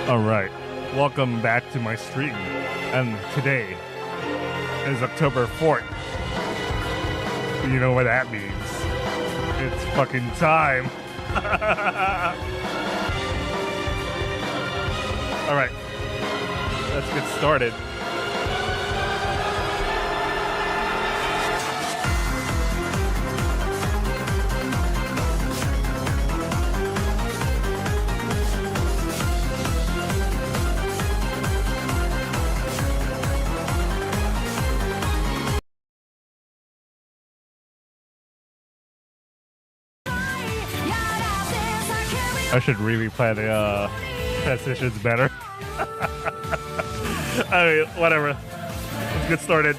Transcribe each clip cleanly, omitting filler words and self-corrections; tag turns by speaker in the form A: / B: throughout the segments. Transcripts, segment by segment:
A: Alright, welcome back to my stream, and today is October 4th. You know what that means. It's fucking time. Alright, let's get started. I should really plan the transitions better. I mean, whatever. Let's get started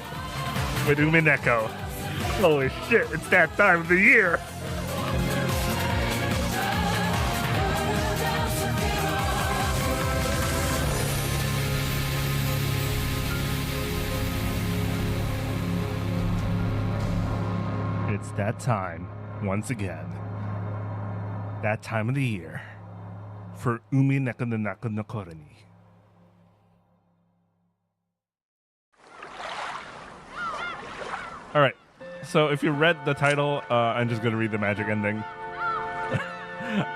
A: with Umineko. Holy shit, it's that time of the year. It's that time once again. That time of the year for Umineko no Nako no Koroni. Alright, so if you read the title, I'm just gonna read the magic ending.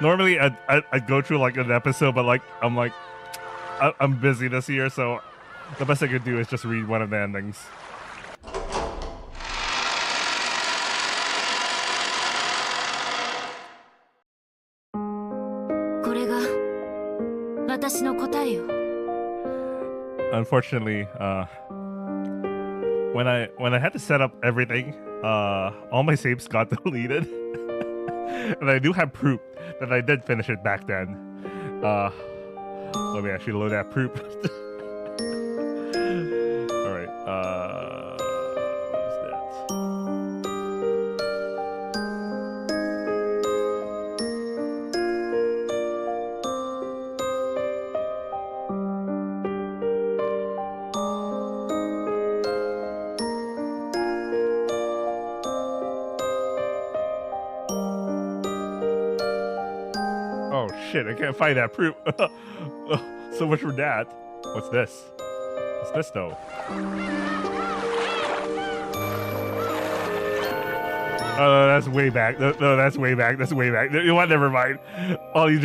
A: Normally I'd go through like an episode, but I'm busy this year, so the best I could do is just read one of the endings. Unfortunately, when I had to set up everything, all my saves got deleted, and I do have proof that I did finish it back then. Let me actually load that proof. All right. What is that? Oh shit, I can't find that proof. So much for that. What's this? What's this though? Oh, that's way back. No, that's way back. That's way back. You know what? Never mind. You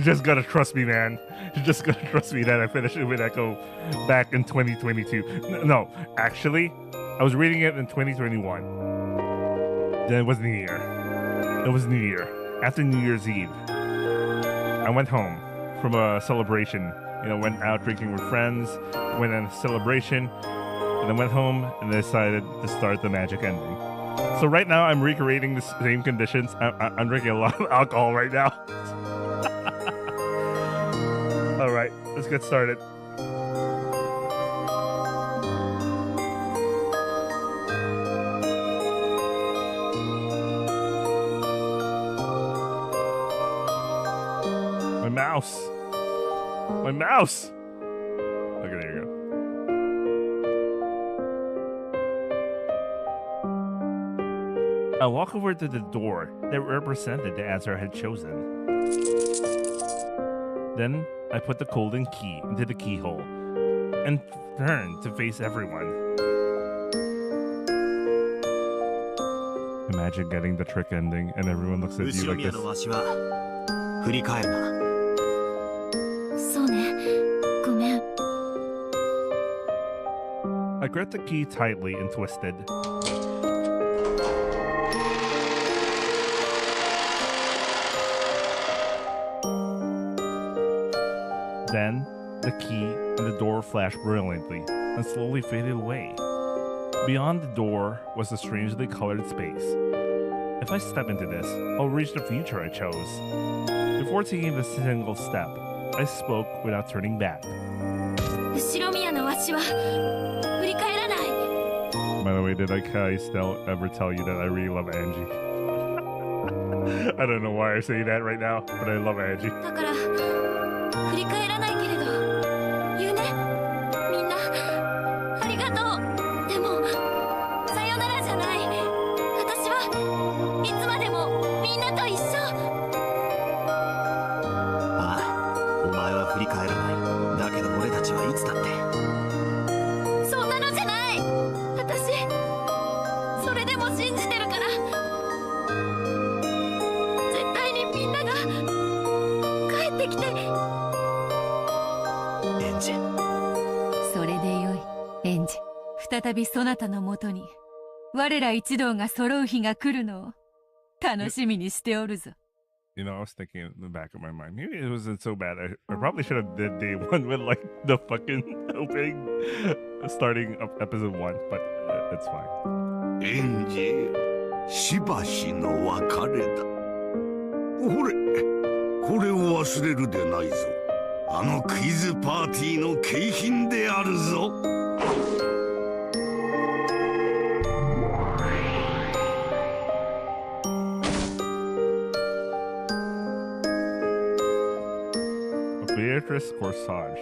A: just gotta trust me, man. You just gotta trust me that I finished Umineko back in 2022. No, actually, I was reading it in 2021. Then it was New Year. It was New Year. After New Year's Eve, I went home from a celebration. You know, went out drinking with friends, went on a celebration, and then went home and decided to start the magic ending. So right now, I'm recreating the same conditions. I'm drinking a lot of alcohol right now. All right, let's get started. My mouse. My mouse. Okay, there you go. I walk over to the door that represented the answer I had chosen. Then I put the golden key into the keyhole and turned to face everyone. Imagine getting the trick ending and everyone looks at you like this. I gripped the key tightly and twisted. Then, the key and the door flashed brilliantly and slowly faded away. Beyond the door was a strangely colored space. If I step into this, I'll reach the future I chose. Before taking the single step, I spoke without turning back. By the way, did I ever tell you that I really love Angie? I don't know why I say that right now, but I love Angie.
B: 再びそなたのもとに我ら一同が揃う日が来るのを楽しみにしておるぞ。
A: You know, I was thinking in the back of my mind, maybe it wasn't so bad. I probably should have did day one with like the fucking opening, starting up episode 1, but it's fine.
C: エンジ、しばしの別れだ。ほれ、これを忘れるでないぞ。あのクイズパーティーの景品であるぞ。
A: Beatrice Corsage.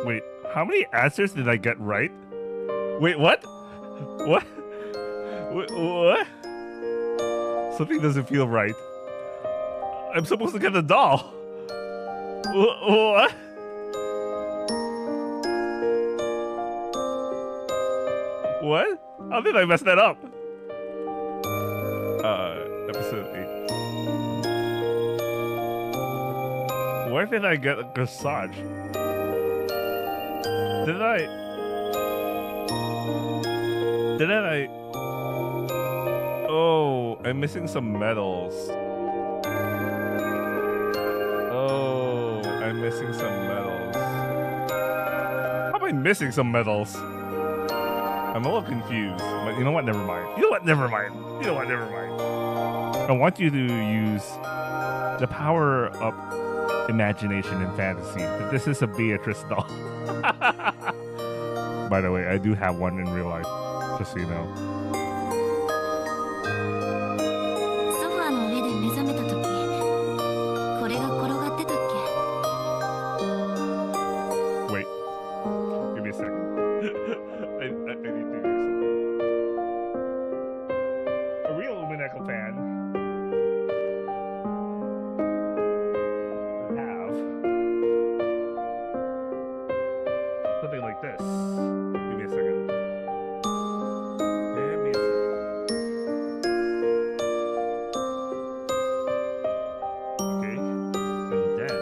A: Wait, how many answers did I get right? Wait, what? What? What? Something doesn't feel right. I'm supposed to get a doll. What? What? How did I mess that up? Episode 8. Why did I get a corsage? Didn't I? Oh, I'm missing some medals. Oh, I'm missing some medals. How am I missing some medals? I'm a little confused. But you know what? Never mind. You know what? Never mind. You know what? Never mind. I want you to use the power up imagination and fantasy. But this is a Beatrice doll. By the way, I do have one in real life, just so you know.
D: ソファーの上で目覚めた時、これが転がってたっけ？
A: Wait, give me a second. I need to do something. A real Umineko fan would have something like this. Give me a second. Give me a second. Okay, and then,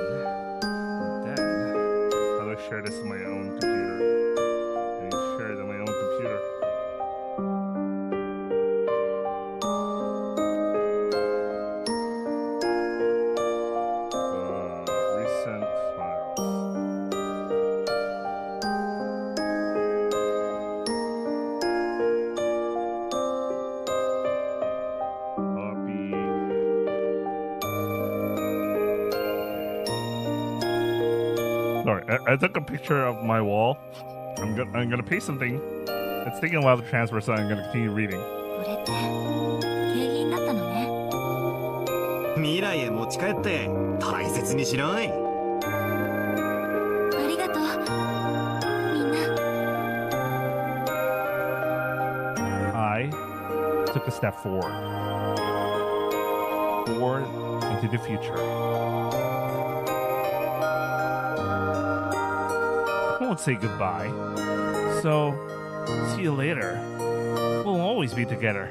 A: how do I share this to my own computer? I need to share it on my own computer. Recent files. Copy. Sorry, I took a picture of my wall. I'm gonna paste something. It's taking a while to transfer, so I'm gonna continue reading.
D: これって景品だったのね。
E: 未来へ持ち帰って大切にしろい。
D: ありがとう。みんな。
A: I took a step forward into the future. I won't say goodbye. So, see you later. We'll always be together.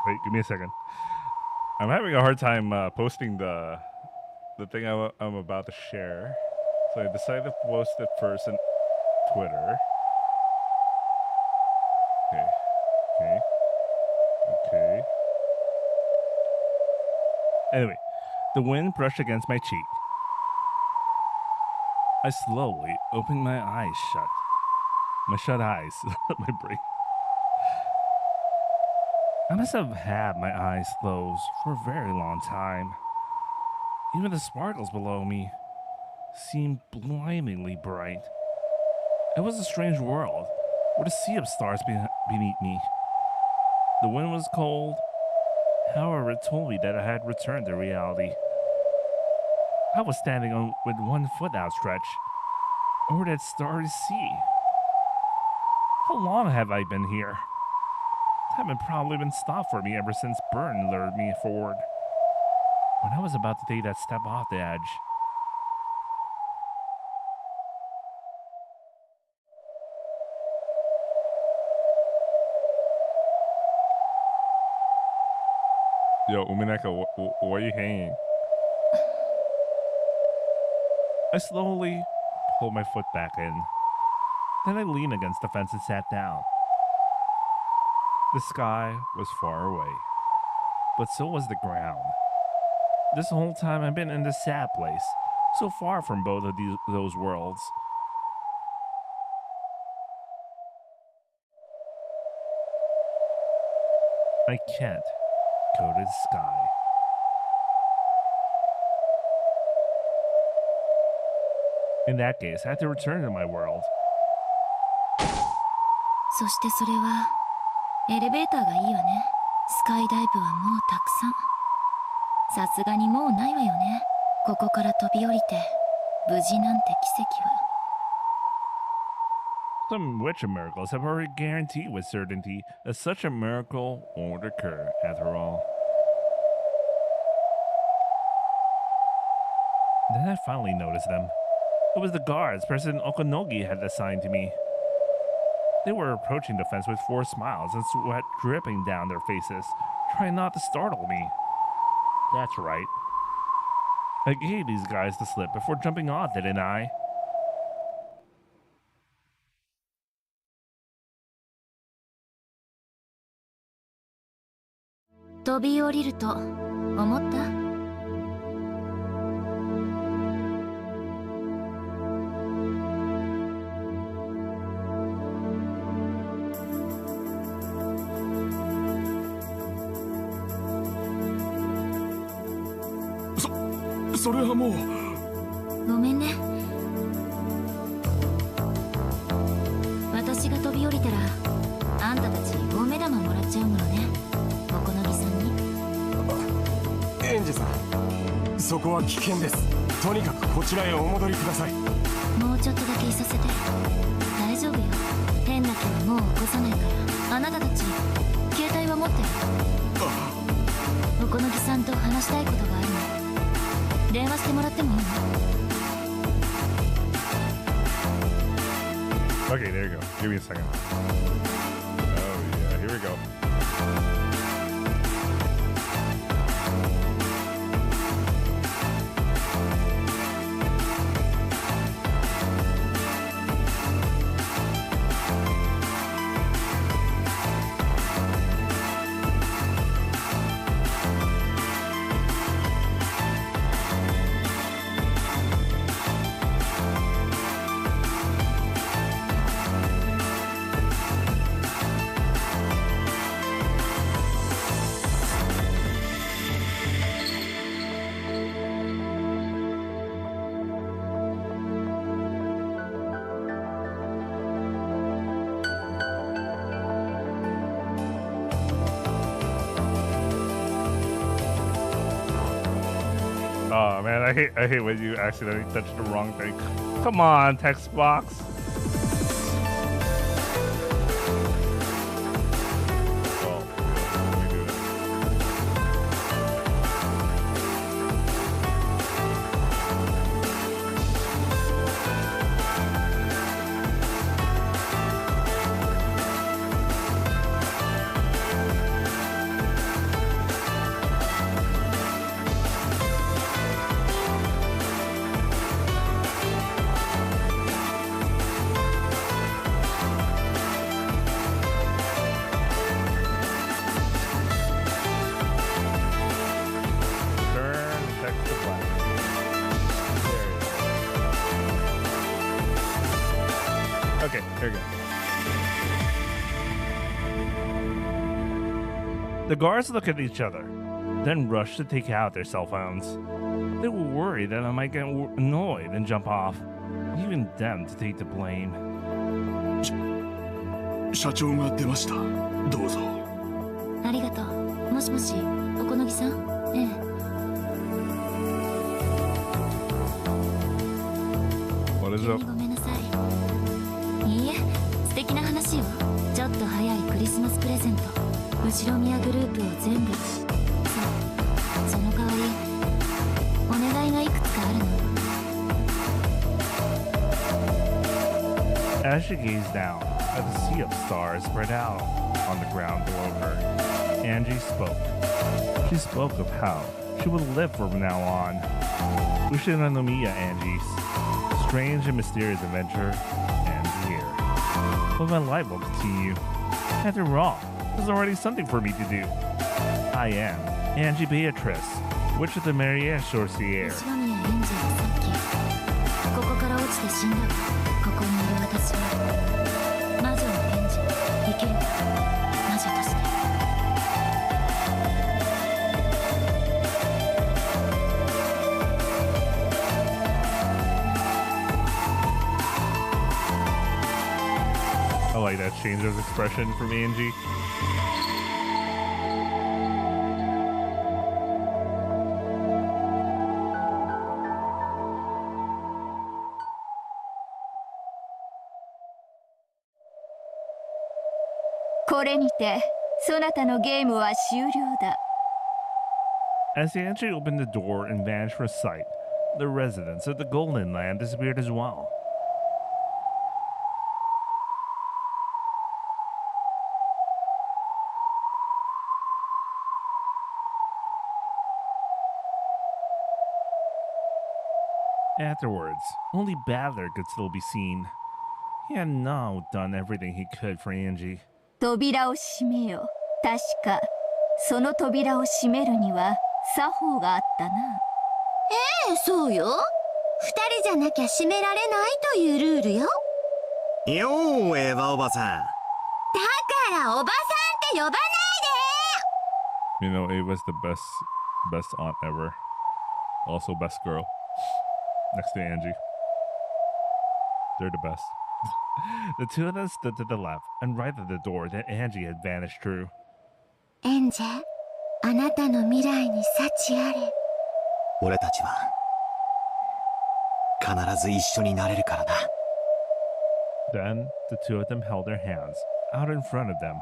A: Wait, give me a second. I'm having a hard time posting the thing I'm about to share. So I decided to post it first on Twitter. Okay. Anyway, the wind brushed against my cheek. I slowly opened my eyes shut. My shut eyes. My brain. I must have had my eyes closed for a very long time. Even the sparkles below me seemed blindingly bright. It was a strange world, with a sea of stars beneath me. The wind was cold, However, it told me that I had returned to reality. I was standing on with one foot outstretched over that starry sea. How long have I been here? Time had probably been stopped for me ever since Burton lured me forward. When I was about to take that step off the edge, yo, Umineko, why are you hanging? I slowly pulled my foot back in. Then I leaned against the fence and sat down. The sky was far away, but so was the ground. This whole time I've been in this sad place, so far from both of those worlds. I can't go to the sky. In that case, I had to return to my world.
D: そしてそれはエレベーターがいいわね。スカイダイブはもうたくさん。さすがにもうないわよね。ここから飛び降りて無事なんて奇跡は。
A: Some witch miracles have already guaranteed with certainty that such a miracle won't occur after all. Then I finally noticed them. It was the guards President Okonogi had assigned to me. They were approaching the fence with forced smiles and sweat dripping down their faces, trying not to startle me. That's right. I gave these guys the slip before jumping off, didn't I?
D: 飛び降りると思った？
C: それはもう。
D: ごめんね。私が飛び降りたらあんたたち大目玉もらっちゃうものね。小此木さんに。
F: エンジさん、そこは危険です。とにかくこちらへお戻りください。
D: もうちょっとだけいさせて。大丈夫よ。変な気はもう起こさないから。あなたたち携帯は持ってる？小此木さんと話したいことがあるの。電話してもらってもいいの？
A: Okay, there you go. Give me a second. Oh yeah, here we go. Oh man, I hate when you accidentally touch the wrong thing. Come on, text box. Oh, let me do that. Okay, there you go. The guards look at each other, then rush to take out their cell phones. They were worried that I might get annoyed and jump off, leaving them to take the blame.
C: 社長が出ました。どうぞ。
D: ありがとう。もしもし。おこのぎさん。ええ。
A: What is
D: 急
A: up?
D: にごめんなさい。いいえ、素敵な話よ。ちょっと早いクリスマスプレゼント。後ろ宮グループを全部。そう、その代わりお願いがいくつかあるの。
A: As she gazed down at the sea of stars spread out on the ground below her, Angie spoke. She spoke of how she would live from now on. Ushinanomiya Angie's strange and mysterious adventure ends here. But my life will continue. After all, there's already something for me to do. I am Angie Beatrice, Witch of the Maria Sorcière.
D: 後ろ宮エンジェルさっきここから落ちて死んだわ。ここにいる私は魔女のエンジェル、生きる魔女として。
A: I like that change of expression from Angie. As Angie opened the door and vanished from sight, the residents of the Golden Land disappeared as well. Afterwards, only Battler could still be seen. He had now done everything he could for Angie.
G: 扉を閉めよ。確かその扉を閉めるには作法があったな。
H: ええ、そうよ。二人じゃなきゃ閉められないというルールよ。
E: よー、エヴァおばさん。
H: だからおばさんって呼ばないで。
A: You know, Ava's the best aunt ever. Also best girl. Next to Angie. They're the best. The two of them stood to the left and right of the door that Angie had vanished through.
H: エンジェ、あなたの未来に幸あれ。
E: 俺たちは必ず一緒になれるからな。
A: Then the two of them held their hands out in front of them.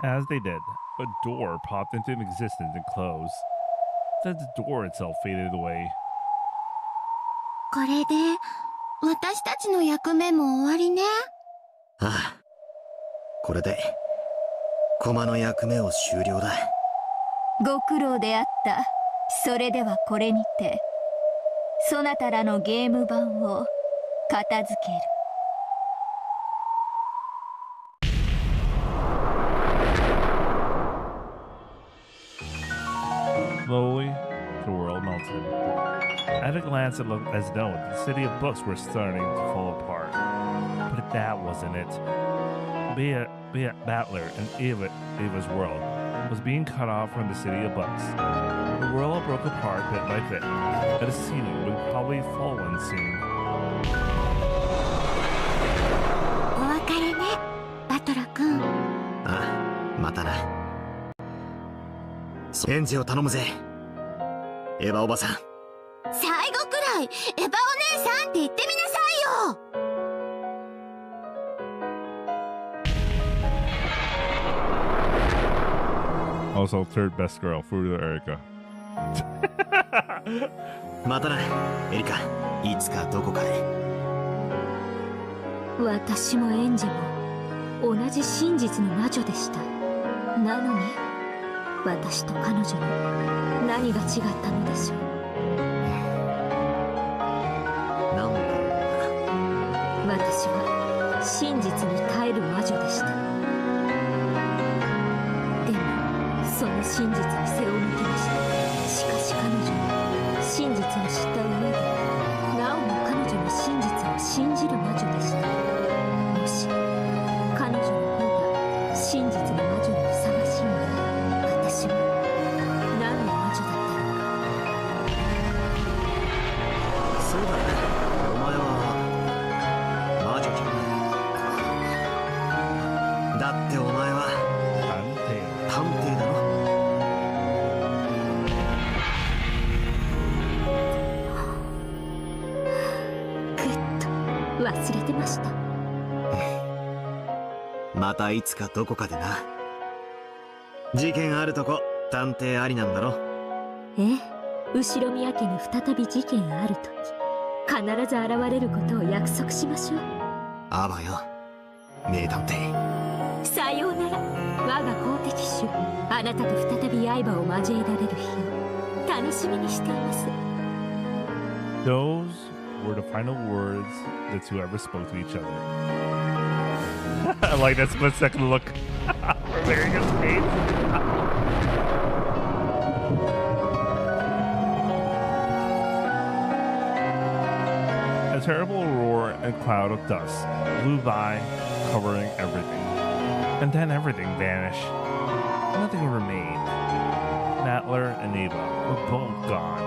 A: As they did, a door popped into existence and closed. Then the door itself faded away.
H: これで私たちの役目も終わりね。
E: ああ、これでコマの役目を終了だ。
G: ご苦労であった。それではこれにてそなたらのゲーム版を片付ける。
A: Slowly, the world melted. At a glance, it looked as though the city of books were starting to fall apart. But that wasn't it. Be it Battler and Ava's world was being cut off from the city of books. The world broke apart bit by bit, and the ceiling would probably fall in soon.
H: お別れね、バトラ君。
E: ああ、またな。エンジを頼むぜ、エヴァおばさん。
H: 最後くらいエヴァお姉さんって言ってみなさいよ。
A: Also, third best girl, Furuta Erika.
E: またな、エリカ。いつかどこかで。
G: 私もエンジも同じ真実の魔女でした。なのに私と彼女に何が違ったのでしょう。
E: なんだろうな。
G: 私は真実に耐える魔女でした。でもその真実に背を向けました。しかし彼女は真実を知った上でなおも彼女の真実を信じる魔女でした。もし彼女の方が真実の魔女にふさわしいなら私は何の魔女だったのか。
E: そうだね、お前は魔女じゃない。だってお前は探偵だろ。
G: 忘れてました。
E: またいつかどこかでな。事件あるとこ探偵ありなんだろ。
G: ええ、後宮家に再び事件あるとき必ず現れることを約束しましょう。
E: あばよ、名探偵。
G: さようなら、我が好敵手。あなたと再び刃を交えられる日を楽しみにしています。
A: Those were the final words the two ever spoke to each other. I like that split second look. Very good face. A terrible roar and cloud of dust blew by, covering everything. And then everything vanished. Nothing remained. Natler and Ava were both gone.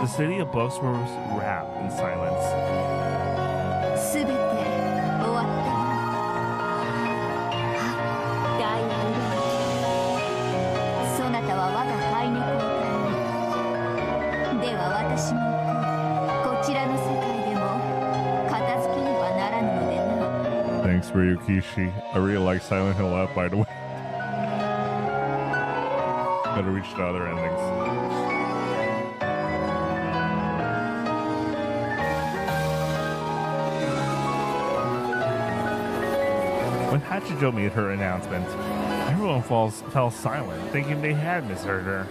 A: The city of books was wrapped in silence.
H: すべて終わった。
G: 大アルバ
H: そなたは我がハイネコを頼む。では私も行こう。こちらの世界でも片付けねばならぬのでな。
A: Thanks for Yukishi. I really like Silent Hill F, by the way. Gotta reach the other endings. When Hachijo made her announcement, everyone fell silent, thinking they had misheard her.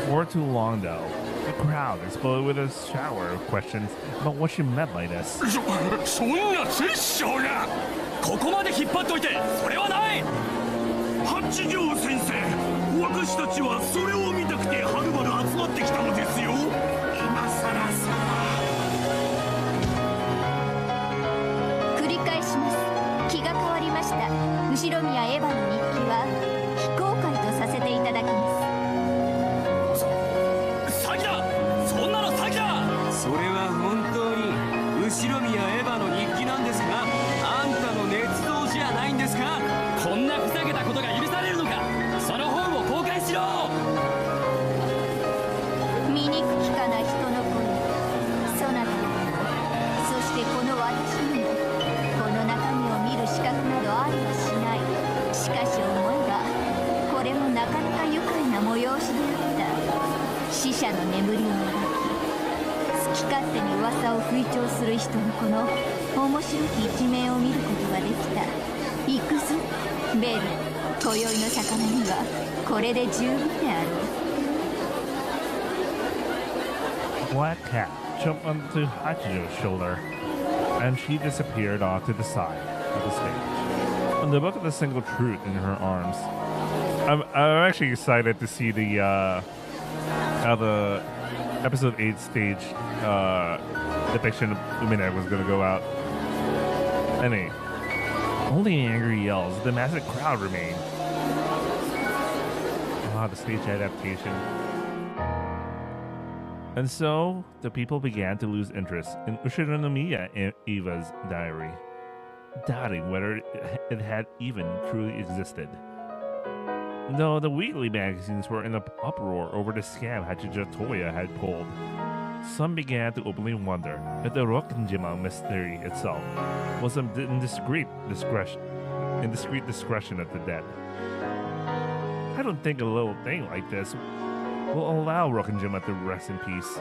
A: Before too long, though, the crowd exploded with a shower of questions about what she meant by this.
F: そんな殺生がここまで引っ張っといてそれはない。
C: 八条先生、私たちはそれを見たくてはるばる集まってきたのですよ。今さらさ。
H: 繰り返します。気が変わりました。後ろ宮エヴァの日記は非公開とさせていただきます。
F: 詐欺だ。そんなの詐欺だ。それは本当に後宮エヴァの日記なんですか。あんたの捏造じゃないんですか。こんなふざけたことが許されるのか。その本を公開しろ。
H: 醜きかな人の声、そなたにも、そしてこの私にも、この中身を見る資格などありはしない。しかし思えばこれもなかなか愉快な催しであった。死者の眠りを描き、好き勝手に噂を吹聴する人のこの面白き一面を見ることができた。行くぞベル、今宵の魚にはこれで十分であろう。
A: Black Cat jumped onto Hachijo's shoulder, and she disappeared off to the side of the stage. On the book of the single truth in her arms. I'm actually excited to see the how the episode 8 stage depiction of Umineko was gonna go out. Anyway, only angry yells, the massive crowd remained. Ah, the stage adaptation. And so, the people began to lose interest in Ushinomiya Eva's diary, doubting whether it had even truly existed. Though the weekly magazines were in an uproar over the scam Hachijo Toya had pulled, some began to openly wonder if the Rokenjima mystery itself was an indiscreet discretion of the dead. I don't think a little thing like this will allow Rokenjima to rest in peace.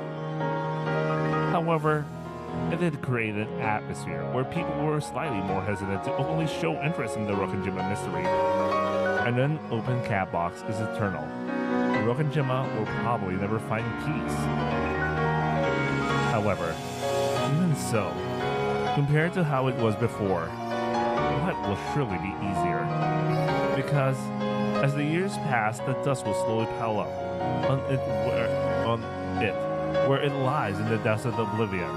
A: However, it did create an atmosphere where people were slightly more hesitant to openly show interest in the Rokenjima mystery. An unopened cat box is eternal. Rokenjima will probably never find peace. However, even so, compared to how it was before, what will surely be easier? Because as the years passed, the dust will slowly pile up on it where it lies in the depths of oblivion.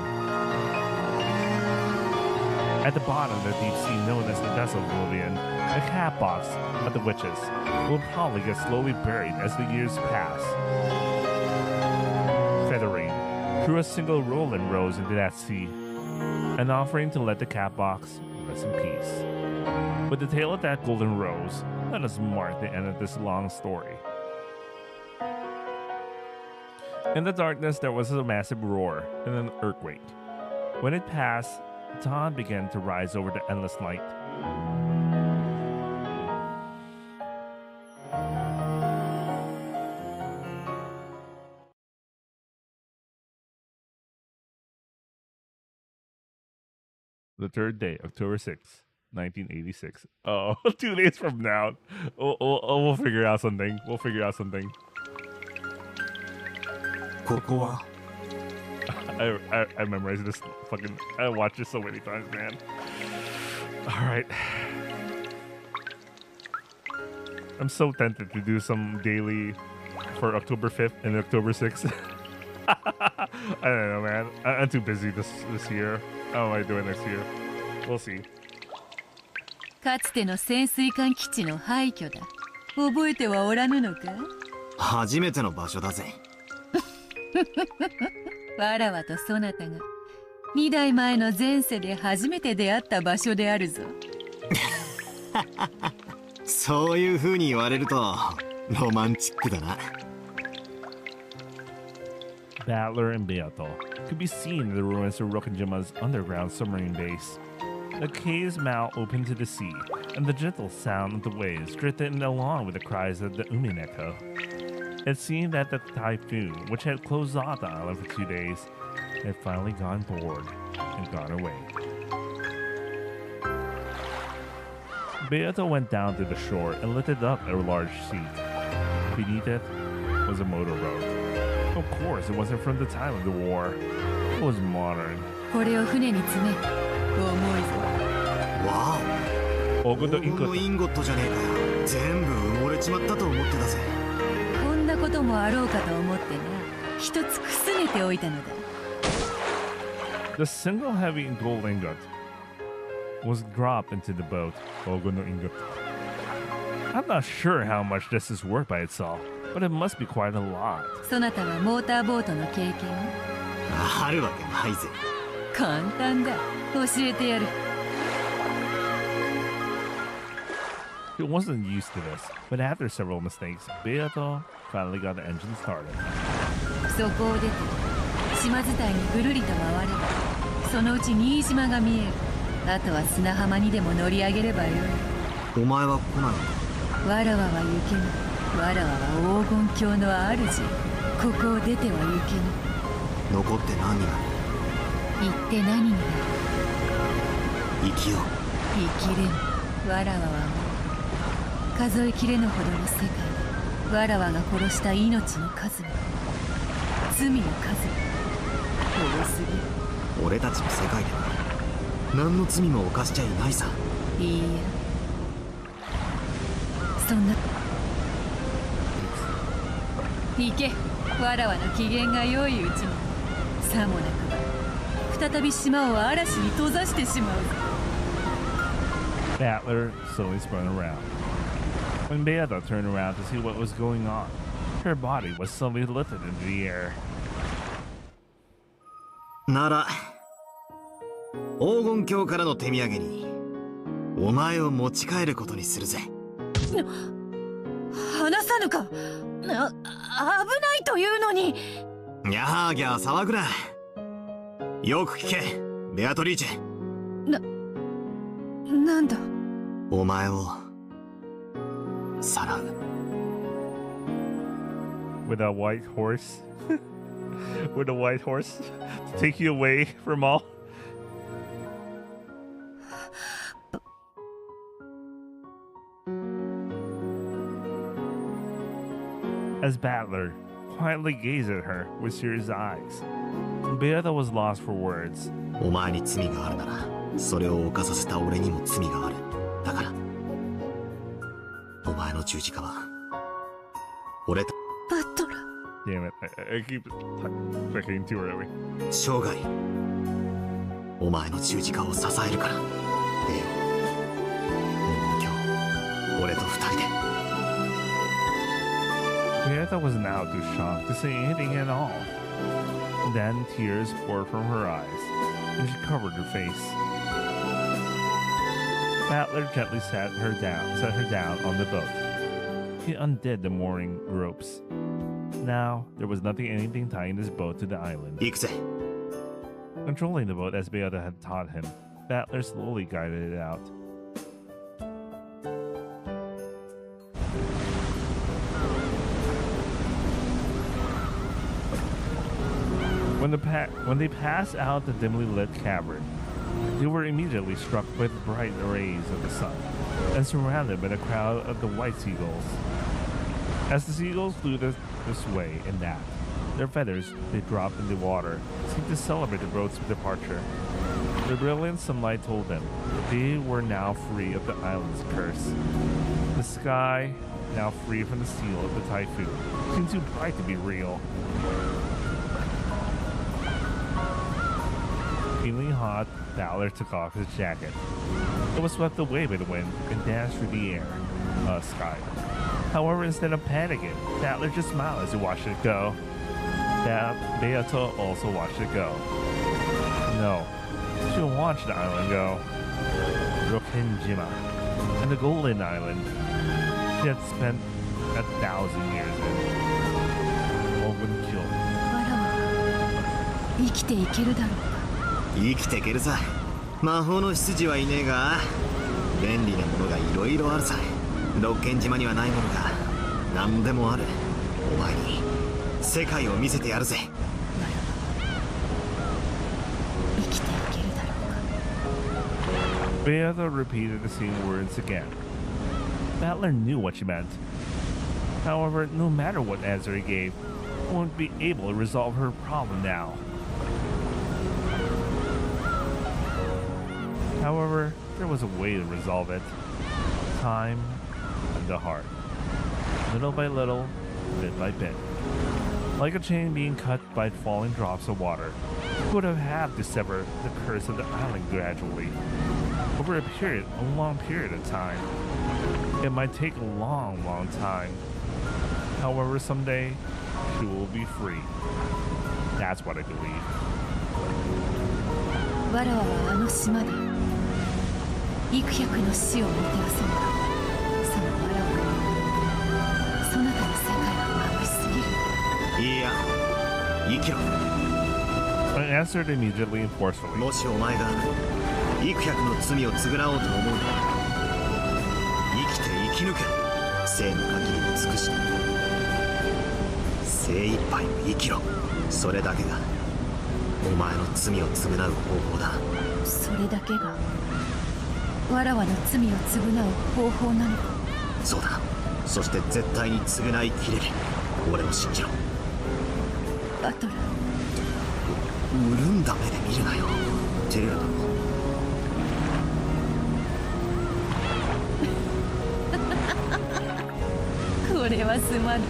A: At the bottom of the deep sea known as the depths of oblivion, a cat box of the witches will probably get slowly buried as the years pass. Feathering threw a single rolling rose into that sea, an offering to let the cat box rest in peace. With the tale of that golden rose, let us mark the end of this long story. In the darkness, there was a massive roar and an earthquake. When it passed, dawn began to rise over the endless night. The third day, October 6th, 1986. Oh, 2 days from now. We'll figure out something. We'll figure out something.
E: ここは
A: I memorized this fucking... I watched this so many times, man. Alright. I'm so tempted to do some daily for October 5th and October 6th. I don't know, man. I'm too busy this year. How am I doing next year? We'll see.
B: かつての潜水艦基地の廃墟だ。覚えてはおらぬのか？
E: 初めての場所だぜ。
B: わらわとそなたが2代前の前世で初めて出会った場所であるぞ。
E: そういう風に言われるとロマンチックだな。
A: Battler and Beato could be seen in the ruins of Rokujima's underground submarine base. The cave's mouth opened to the sea, and the gentle sound of the waves drifted along with the cries of the Umineko. It seemed that the typhoon, which had closed off the island for 2 days, had finally gone bored and gone away. Beato went down to the shore and lifted up a large sheet. Beneath it was a motor boat. Of course, it wasn't from the time of the war. It was modern.
B: これを船に詰め、重いぞ。
E: わお、黄金のインゴットじゃねえかよ。全部埋もれちまったと思ってたぜ。
B: こんなこともあろうかと思ってな、一つくすねておいたのだ。
A: The single heavy gold ingot was dropped into the boat. 黄金のインゴット. I'm not sure how much this is worth by itself, but it must be quite a lot.
B: そなたはモーターボートの経験は？
E: あるわけないぜ。
B: 簡単だ。教えてやる。
A: He wasn't used to this, but after several mistakes, Beato finally got the engine started.
B: そこを出て島伝いにぐるりと回れば、そのうち新島が見える。あとは砂浜にでも乗り上げればよい。
E: お前は来ないの？
B: わらわは行けぬ。わらわは黄金鏡の主。ここを出ては行けぬ。
E: 残って何になる？
B: 行って何になる？
E: 生きよう。
B: 生きれぬ。わらわはもう数えきれぬほどの世界で、わらわが殺した命の数も罪の数も多すぎる。
E: 俺たちの世界では何の罪も犯しちゃいないさ。
B: いいや、そんな。行け。わらわの機嫌が良いうちに。さもなくば再び島を嵐に閉ざしてしまう。
A: Battler slowly spun around. When Beato turned around to see what was going on, her body was suddenly lifted into the air.
E: なら黄金鏡からの手土産にお前を持ち帰ることにするぜ。
B: 離さぬか。危ないというのに。
E: ギャーギャー騒ぐな。よく聞け、ベアトリーチェ。
B: なんだ。
E: お前をさらう。
A: With a white horse? With a white horse? To take you away from all? As Battler quietly gazed at her with serious eyes, Beato was lost for words.
E: お前に罪があるなら、それを犯させた俺にも罪がある。だから、お前の十字架は、俺た。
B: バトラ。
A: Damn it, I keep clicking too early.
E: 生涯、お前の十字架を支えるから。レオ、今日、俺と二人で。
A: Beata was now too shocked to say anything at all. Then tears poured from her eyes, and she covered her face. Battler gently set her down on the boat. He undid the mooring ropes. Now, there was anything tying this boat to the island.
E: 行くぜ。
A: Controlling the boat as Beata had taught him, Battler slowly guided it out. When they passed out the dimly lit cavern, they were immediately struck with bright rays of the sun and surrounded by a crowd of the white seagulls. As the seagulls flew this way and that, their feathers they dropped in the water seemed to celebrate the boat's departure. The brilliant sunlight told them they were now free of the island's curse. The sky, now free from the seal of the typhoon, seemed too bright to be real. Feeling hot, Battler took off his jacket. It was swept away by the wind and danced through the sky. However, instead of panicking, Battler just smiled as he watched it go. Beata also watched it go. No, she watched the island go. Rokenjima, and the Golden Island she had spent 1,000 years in. All been killed.
B: 生きていけるだろうか。
E: 生きていけるさ。魔法の執事はいねえが、便利なものがいろいろあるさ。六軒島にはないものが何でもある。お前に世界を見せてやるぜ。
B: 生きていけるだろうか。
A: Beata repeated the same words again. Battler knew what she meant. However, no matter what answer he gave, he wouldn't be able to resolve her problem now. However, there was a way to resolve it. Time and the heart. Little by little, bit by bit. Like a chain being cut by falling drops of water, he would have had to sever the curse of the island gradually. Over a long period of time. It might take a long, long time. However, someday, she will be free. That's what I believe.
B: わらわはあの島で幾百の死をもてあそんだ。そのわらわがそなたの世界は眩しすぎる。
E: いや、生きろ。
A: I answered immediately and forcefully.
E: もしお前が幾百の罪を償おうと思うなら、生きて生き抜け。生の限りを尽くして精一杯を生きろ。それだけがお前の罪を償う方法だ。
B: それだけがわらわの罪を償う方法なのか。
E: そうだ。そして絶対に償いきれる。俺を信じろ。
B: バトラー、
E: 潤んだ目で見るなよ。照れるだろ。
B: これはすまぬ。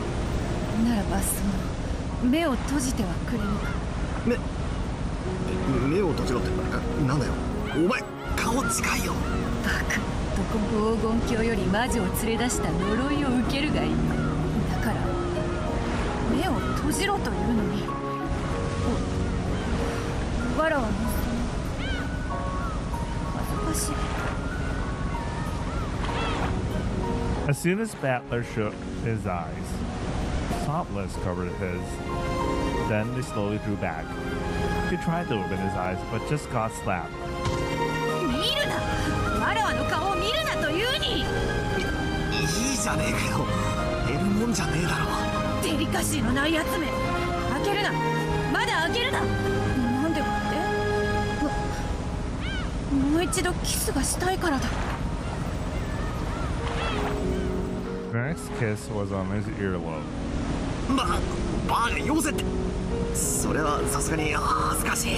B: ならばその目を閉じてはくれぬか。
E: 目を閉じろってなんだよ。お前顔近いよ。
B: バカ、どこ黄金鏡より魔女を連れ出した呪いを受けるがいい。だから目を閉じろというのにわらわも恥ずかしい。
A: As soon as Battler shook his eyes, softness covered his. Then they slowly drew back. He tried to open his eyes, but just got slapped.
B: 見るな！わらわの顔を見るなというに！
E: いいじゃねえかよ。減るもんじゃねえだろ。
B: デリカシーのないやつめ！開けるな！まだ開けるな！なんでかって？もう一度キスがしたいからだ。
A: The next kiss was on his earlobe.
E: バーがよせって。それはさすがに恥ずかしい。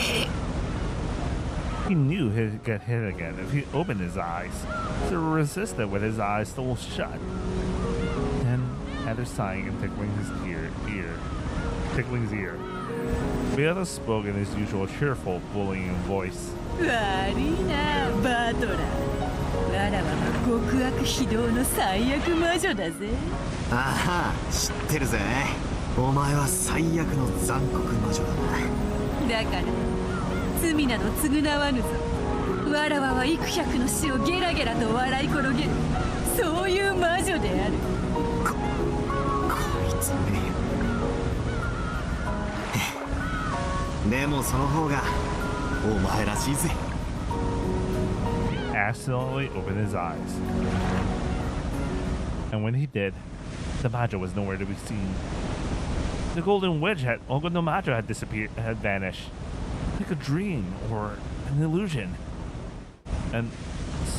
A: He knew he'd get hit again if he opened his eyes, so he resisted with his eyes still shut. Then, after sighing and tickling his ear, Beata spoke in his usual cheerful, bullying voice.
B: 悪いな、バトラー。わらわは極悪非道の最悪魔女だぜ。
E: ああ、知ってるぜ。お前は最悪の残酷魔女だな。
B: だから罪など償わぬぞ。わらわは幾百の死をゲラゲラと笑い転げる、そういう魔女である。
E: こいつね。でもその方がお前らしいぜ。
A: He accidentally opened his eyes. And when he did, the Majo was nowhere to be seen. The golden witch the Majo had disappeared, had vanished. Like a dream or an illusion. And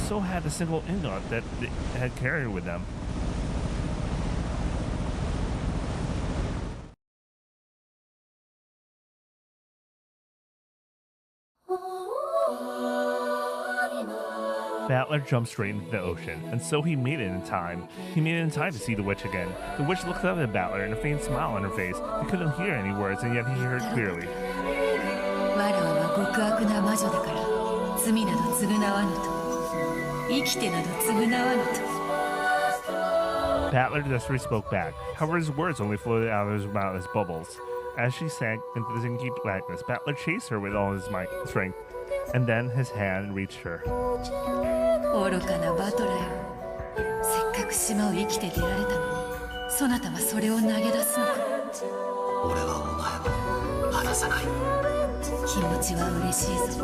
A: so had a single ingot that they had carried with them. Battler jumped straight into the ocean, and so he made it in time. He made it in time to see the witch again. The witch looked up at Battler and a faint smile on her face. He couldn't hear any words, and yet he heard clearly.
B: わらわは極悪な魔女だから罪など償わぬと、生きてなど償わぬと。
A: Battler desperately spoke back. However, his words only floated out of his mouth as bubbles. As she sank into the inky blackness, Battler chased her with all his strength, and then his hand reached her.
B: 愚かなバトラよ。せっかく島を生きて出られたのに、そなたはそれを投げ出すのか。
E: 俺はお前を離さない。
B: 気持ちは嬉しいぞ。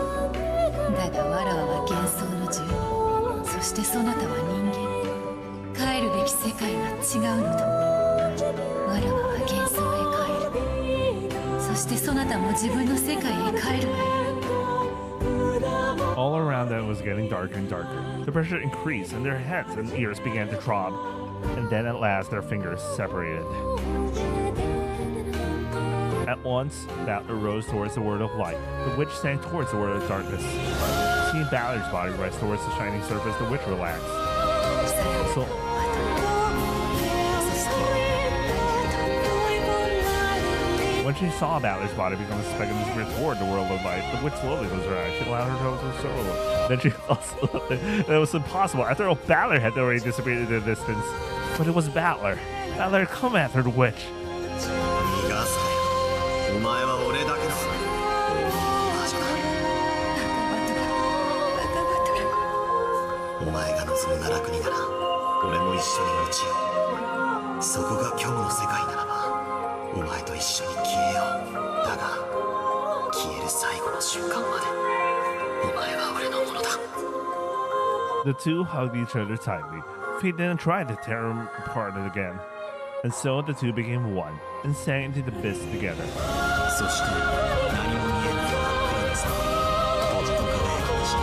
B: だがわらわは幻想の獣、そしてそなたは人間。帰るべき世界が違うのだ。わらわは幻想へ帰る。そしてそなたも自分の世界へ帰るがいい。
A: All around them was getting darker and darker. The pressure increased, and their heads and ears began to throb. And then at last their fingers separated. At once, Battler rose towards the world of light. The witch sank towards the world of darkness. Seeing Battler's body rise towards the shining surface, the witch relaxed. So, when she saw Battler's body become a speck of disappear toward the world of light, the witch slowly closed her eyes. She allowed her to go solo. Then she fell asleep. It was impossible. After all, Battler had already disappeared into the distance. But it was Battler. Battler had come after the witch.
E: お前は俺だけの魔女だ。お前が望む奈落になら俺も一緒に落ちよう。そこが虚無の世界ならばお前と一緒に消えよう。だが消える最後の瞬間までお前は俺のものだ。
A: The two hugged each other tightly. Fate didn't try to tear them apart again. And so the two became one and sank into the abyss together.
E: そして何も見えない真っ暗な空にポッと輝きました。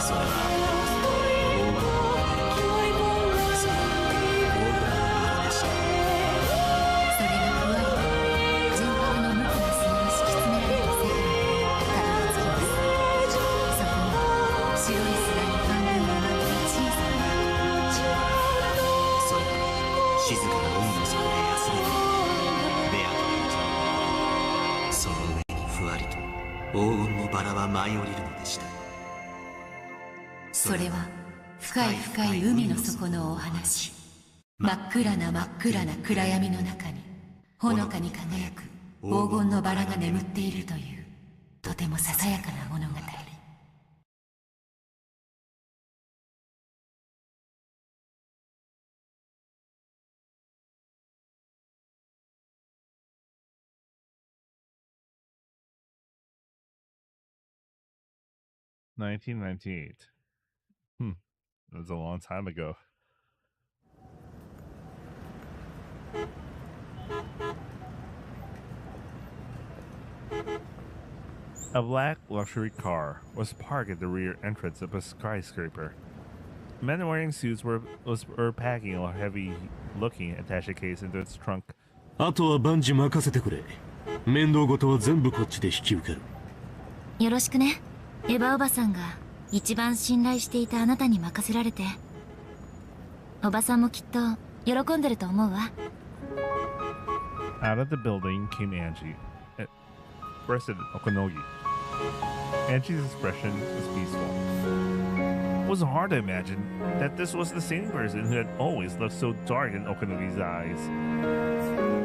E: それは黄金の輝き。それは黄金のバラでした。
B: それがふわり純白の無垢な砂に敷き詰められた世界にたどり着きます。そこに白い砂に半分埋まった小さな
E: それは静かな海の底で安らぐベアというとその上にふわりと黄金のバラは舞い降りるのでした。
B: それは深い深い海の底のお話。真っ暗な真っ暗な暗闇の中にほのかに輝く黄金のバラが眠っているというとてもささやかな物語。
A: 1998. That was a long time ago. A black luxury car was parked at the rear entrance of a skyscraper. Men wearing suits were packing a heavy-looking attaché case into its trunk.
I: あとは万事任せてくれ。面倒事は全部こっちで引き受ける。
D: よろしくね。エヴァおばさんが一番信頼していたあなたに任せられて、おばさんもきっと喜んでると思うわ。
A: Out of the building came Angie, President Okanogi. Angie's expression was peaceful. It was hard to imagine that this was the same person who had always looked so dark in Okanogi's eyes.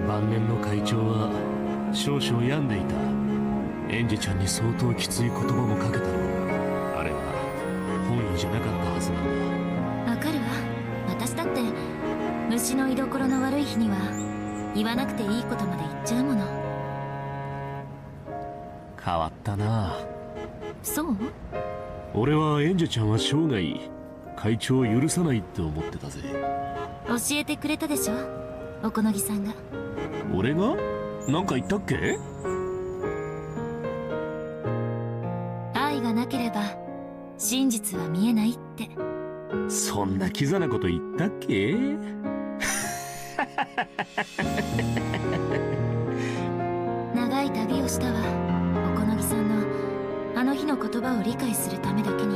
I: 晩年の会長は少々病んでいた。エンジちゃんに相当きつい言葉もかけたろうが、あれは本意じゃなかったはずなんだ。
D: わかるわ。私だって虫の居所の悪い日には言わなくていいことまで言っちゃうもの。
I: 変わったな。
D: そう？
I: 俺はエンジェちゃんは生涯会長を許さないって思ってたぜ。
D: 教えてくれたでしょ、おこのぎさんが。
I: 俺がなんか言ったっけ？
D: 愛がなければ真実は見えないって。
I: そんなキザなこと言ったっけ？
D: 長い旅をしたわ、おこのぎさんのあの日の言葉を理解するためだけに。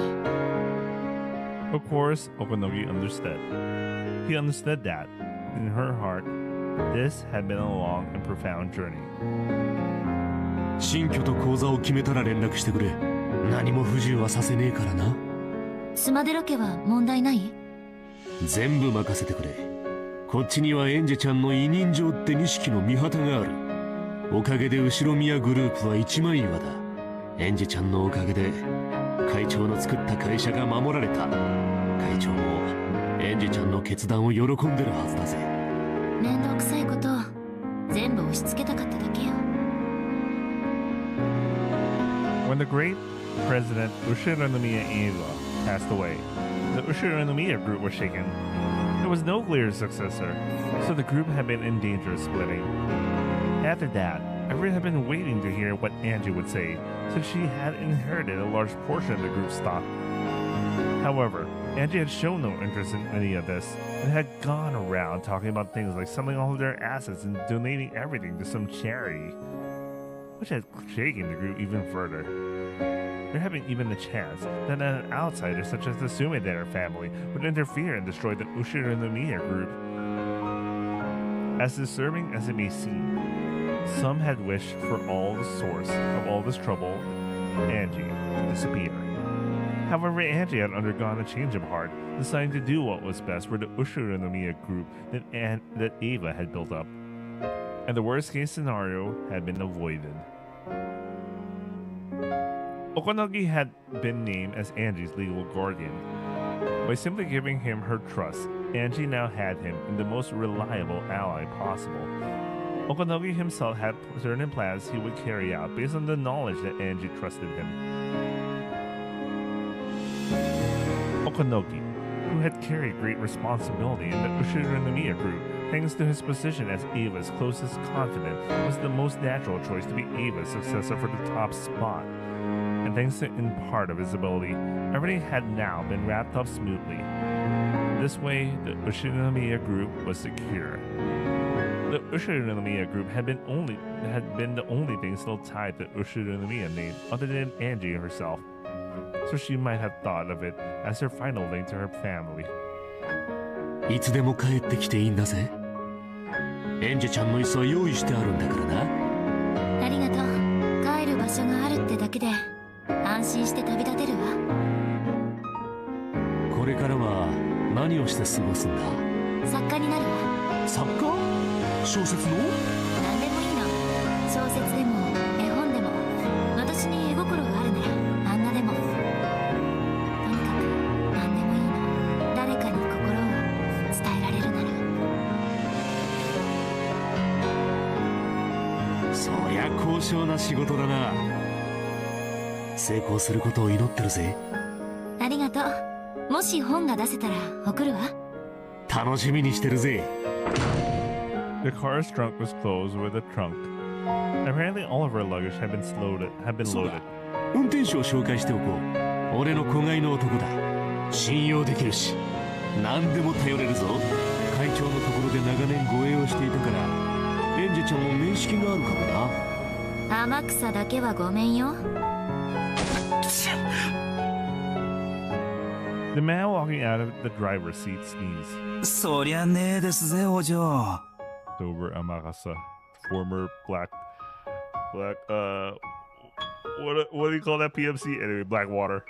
A: Of course, Okonogi understood. He understood that, in her heart, this had been a long and profound journey.
I: 新居と口座を決めたら連絡してくれ。何も不自由はさせねえからな。
D: スマデロ家は問題ない？
I: 全部任せてくれ。こっちにはエンジェちゃんの委任状って錦の見旗がある。おかげで後ろ宮グループは一枚岩だ。エンジェちゃんのおかげで会長の作った会社が守られた。会長もエンジェちゃんの決断を喜んでるはずだぜ。
D: 面倒くさいことを全部押し付けたかっただけよ。
A: When the great President Ushinomiya Eva passed away, the Ushinomiya group was shaken. There was no clear successor, so the group had been in danger of splitting. After that, everyone had been waiting to hear what Angie would say, since she had inherited a large portion of the group's stock. However, Angie had shown no interest in any of this, and had gone around talking about things like selling all of their assets and donating everything to some charity, which had shaken the group even further. There had been even the chance that an outsider such as the Sumidera family would interfere and destroy the Ushinomiya group. As disturbing as it may seem, some had wished for all the source of all this trouble, Angie, to disappear. However, Angie had undergone a change of heart, deciding to do what was best for the Ushinomiya group that Eva had built up. And the worst case scenario had been avoided. Okonogi had been named as Angie's legal guardian. By simply giving him her trust, Angie now had him in the most reliable ally possible. Okonogi himself had certain plans he would carry out based on the knowledge that Angie trusted him. Okonogi, who had carried great responsibility in the Ushinomiya group, thanks to his position as Eva's closest confidant, was the most natural choice to be Eva's successor for the top spot. And thanks to in part of his ability, everything had now been wrapped up smoothly. This way, the Ushinomiya group was secure. The Ushinomiya group had been the only thing still tied to Ushinomiya name other than Angie herself, so she might have thought of it as her final link to her family.
I: いつでも帰ってきていいんだぜ。エンジェちゃんの椅子は用意してあるんだからな。
D: ありがとう。帰る場所があるってだけで安心して旅立てるわ。
I: これからは何をして過ごすんだ？
D: 作家になるわ。
I: 作家？小説の？
D: 何でもいいの。小説でも絵本でも、私に絵心があるなら漫画でも。とにかく何でもいいの。誰かに心を伝えられるなら。
I: そりゃ高尚な仕事だな。成功することを祈ってるぜ。
D: ありがとう。もし本が出せたら送るわ。
I: 楽しみにしてるぜ。
A: The car's trunk was closed with a trunk. Apparently, all of her luggage had been loaded.
I: 運転手を紹介しておこう。俺の子飼いの男だ。信用できるし、何でも頼れるぞ。会長のところで長年護衛をしていたから、エンジェちゃんも面識があるかもな。
D: 天草だけはごめんよ。
A: The man walking out of the driver's seat sneezed.
J: そりゃねえですぜ、お嬢。
A: Sober Amakasa, former black, what do you call that PMC? Anyway, Blackwater.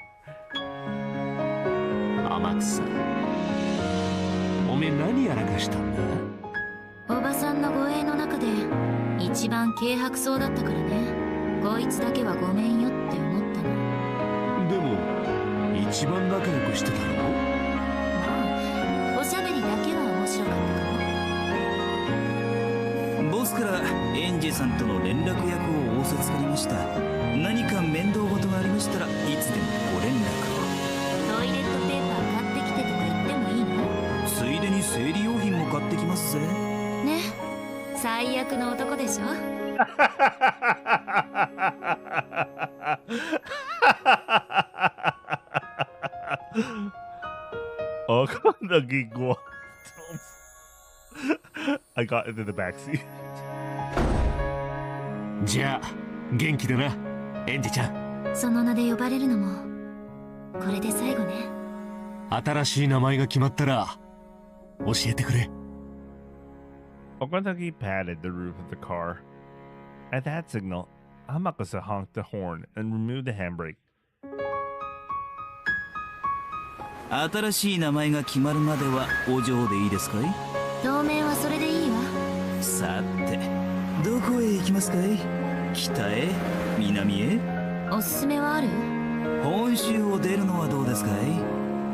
I: 天草、おめえ何やらかしたんだ？
D: おばさんの護衛の中で一番軽薄そうだったからね。こいつだけはごめんよって思ったの。
I: でも一一番仲良くしてたの？
D: まあおしゃべりだけは面白かったかも。
J: ボスからエンジさんとの連絡役を仰せつかりました。何か面倒事がありましたらいつでもご連絡を。
D: トイレットペーパー買ってきてとか言ってもいいの？
J: ついでに生理用品も買ってきますぜ。
D: ね、最悪の男でしょ。
A: Oh, naging guwang. I got into the backseat.
I: じゃあ元気でな、エンジちゃん。
D: その名で呼ばれるのもこれで最後ね。
I: 新しい名前が決まったら教えてくれ。
A: Okonagi patted the roof of the car. At that signal, Amakusa honked the horn and removed the handbrake.
J: 新しい名前が決まるまではお嬢でいいですかい？
D: 当面はそれでいいわ。
J: さてどこへ行きますかい？北へ？南へ？
D: おすすめはある？
J: 本州を出るのはどうですかい？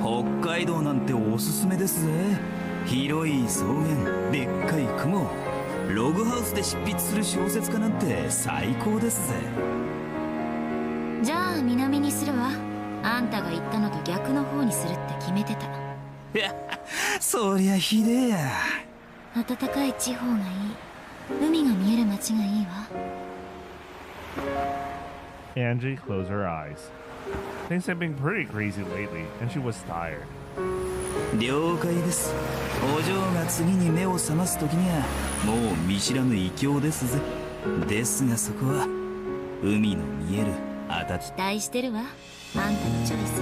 J: 北海道なんておすすめですぜ。広い草原、でっかい雲、ログハウスで執筆する小説家なんて最高ですぜ。
D: じゃあ南にするわ。あんたが言ったのと逆の方にするって決めてた。
J: いや、そりゃひでえや。
D: 暖かい地方がいい。海が見える街がいいわ。
A: Angie closed her eyes. Things had been pretty crazy lately, and she was tired.
J: 了解です。お嬢が次に目を覚ます時にはもう見知らぬ異境ですぜ。ですがそこは海の見える
D: 期待してるわ。あんたのチョイス。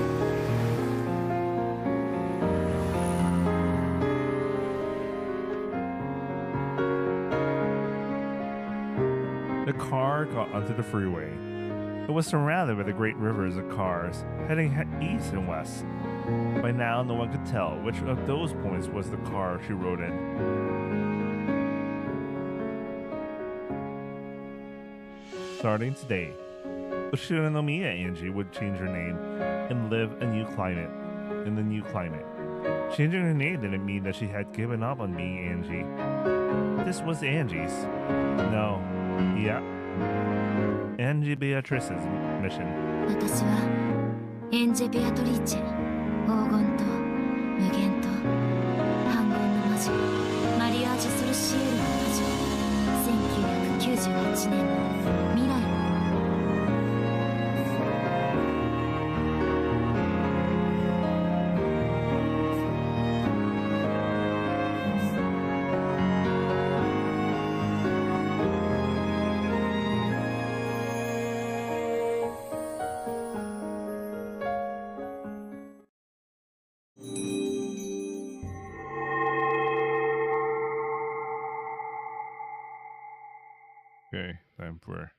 A: The car got onto the freeway. It was surrounded by the great rivers of cars, heading east and west. By now, no one could tell which of those points was the car she rode in. Starting today, Ushinomiya Angie would change her name and live in the new climate. Changing her name didn't mean that she had given up on being Angie. This was Angie's. No. Yeah. Angie Beatrice's mission.
D: 私はエンジェ・ベアトリーチェ、黄金と無限と半分の魔女、マリアージュ・ソルシエールの魔女、1998年の未来の
A: Okay, time for.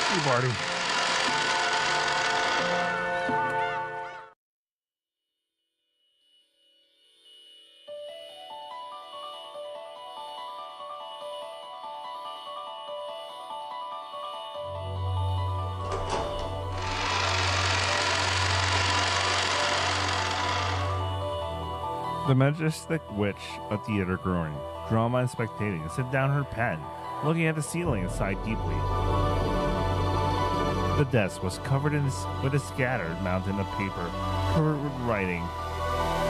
A: Hey, Barty. The majestic witch of theater growing, drama and spectating, set down her pen, looking at the ceiling and sighed deeply. The desk was covered with a scattered mountain of paper, covered with writing.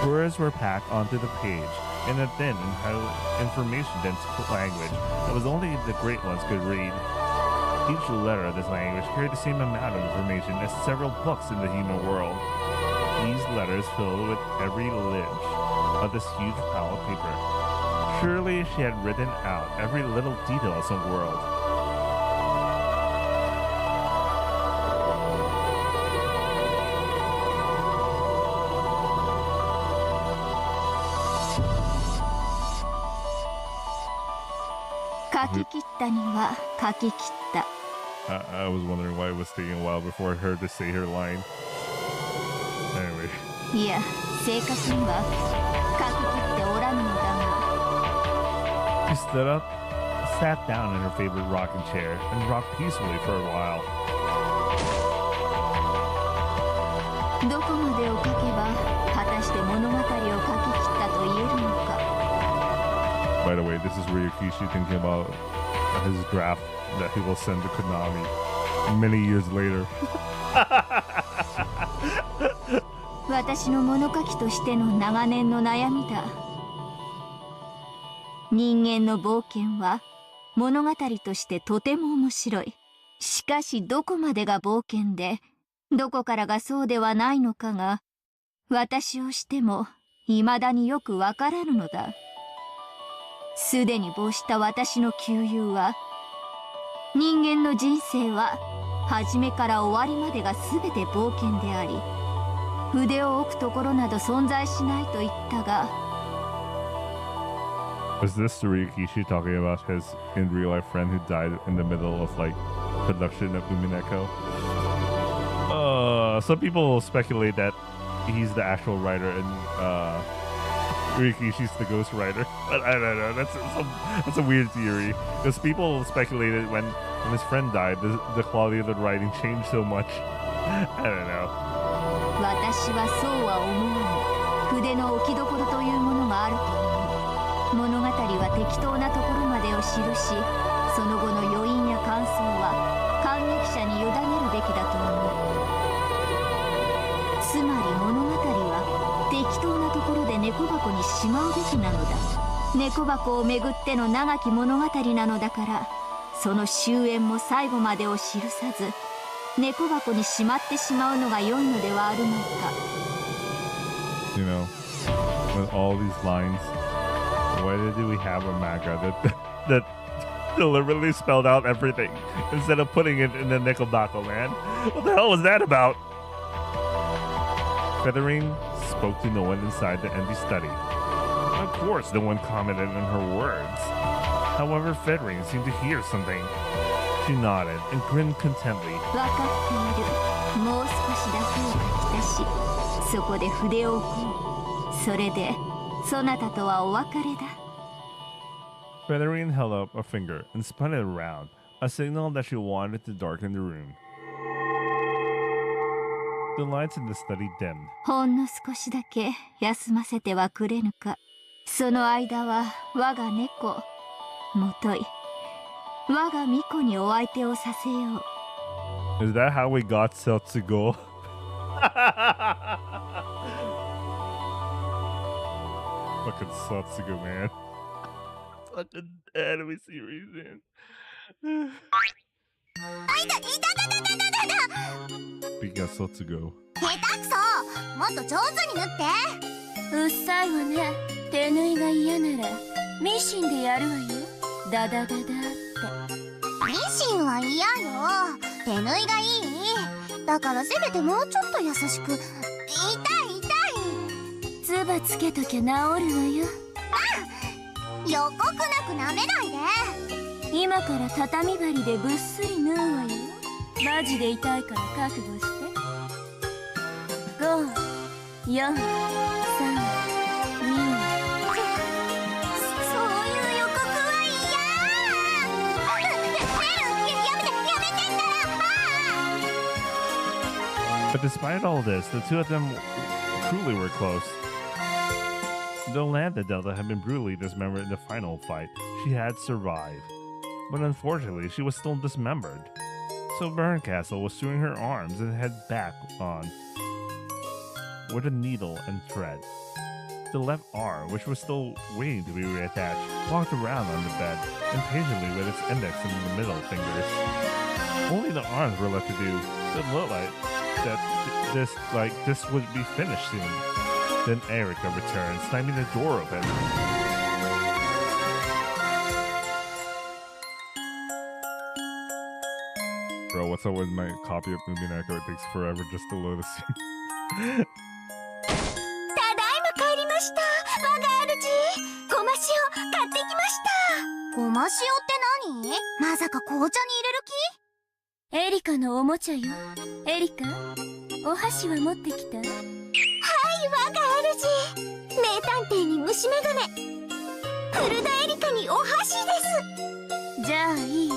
A: Words were packed onto the page in a thin and highly information-dense language that was only the great ones could read. Each letter of this language carried the same amount of information as several books in the human world. These letters filled with every inch of this huge pile of paper. Surely she had written out every little detail of some world. I was wondering why it was taking a while before her to say her line. Anyway.
H: いや、正確には書き切っておらぬのだが、
A: She stood up, sat down in her favorite rocking chair, and rocked peacefully for a while.
H: どこまでを書けば果たして物語を書き切ったと言えるのか。
A: By the way, this is Ryukishi thinking about his draft that he will send to Konami many years later.
H: 私の物書きとしての長年の悩みだ。人間の冒険は物語としてとても面白い。しかしどこまでが冒険で、どこからがそうではないのかが、私をしても未だによくわからぬのだ。すでに没した私の旧友は、人間の人生は初めから終わりまでが全て冒険であり、筆を置くところなど存在しないと言ったが。
A: Was this Ryukishi talking about his in real life friend who died in the middle of like production of Umineko? Some people speculate that he's the actual writer and Ryukishi's the ghost writer, but I don't know. That's a weird theory because people speculated when his friend died, the quality of the writing changed so much. I don't know.
H: 私はそうは思わぬ。筆の置きどころというものがあると思う。物語は適当なところまでを記し、その後の余韻や感想は感激者に委ねるべきだと思う。つまり物語は適当なところで猫箱にしまうべきなのだ。猫箱をめぐっての長き物語なのだから、その終焉も最後までを記さず、猫箱にしまってしまうのが良いのではあるまいか。
A: You know, with all these lines, why did we have a manga that deliberately spelled out everything instead of putting it in the Nickelback, man? What the hell was that about? Feathering spoke to no one inside the empty study. Of course, no one commented on her words. However, Feathering seemed to hear something. She nodded and grinned contently.
H: 分かっている。もう少しだけを書き足し、そこで筆を置こう。それで、そなたとはお別れだ。
A: Feathering held up a finger and spun it around, a signal that she wanted to darken the room. The lights in the study dimmed.
H: ほんの少しだけ休ませてはくれぬか。その間は我が猫、もとい、我が巫女にお相手をさせよう。
A: Is that how we got Setsugo? Fucking Setsugo, man. Fucking anime series, man. Speaking of Setsugo.
D: 下手くそ、もっと上手に縫って。
G: うっさいわね。手縫いが嫌ならミシンでやるわよ。ダダダダって。
D: ミシンは嫌よ。手縫いがいい。だからせめてもうちょっと優しく。痛い痛い。
G: つばつけときゃ治るわよ。
D: 予告なく舐めないで。
G: 今から畳針でぶっすり縫うわよ。マジで痛いから覚悟して。5、4、3、2。そういう
D: 予告は嫌。やめてったら。
A: But despite all this, the two of them truly were close. Though Lambda Delta had been brutally dismembered in the final fight, she had survived. But unfortunately, she was still dismembered. So Burncastle was sewing her arms and head back on with a needle and thread. The left arm, which was still waiting to be reattached, walked around on the bed, impatiently with its index and the middle fingers. Only the arms were left to do. It looked like this would be finished soon. Then Erica returned, slamming the door open. Bro, what's up with my copy of Umineko? It takes forever just to load a scene.
D: ただいま帰りました。我が主、ごま塩買ってきました。ごま塩って何？まさか紅茶に入れる気？
G: エリカのおもちゃよ。エリカ、お箸は持ってきた？
D: はい、我が主。名探偵に虫眼鏡。古田エリカにお箸です。
G: じゃあいい？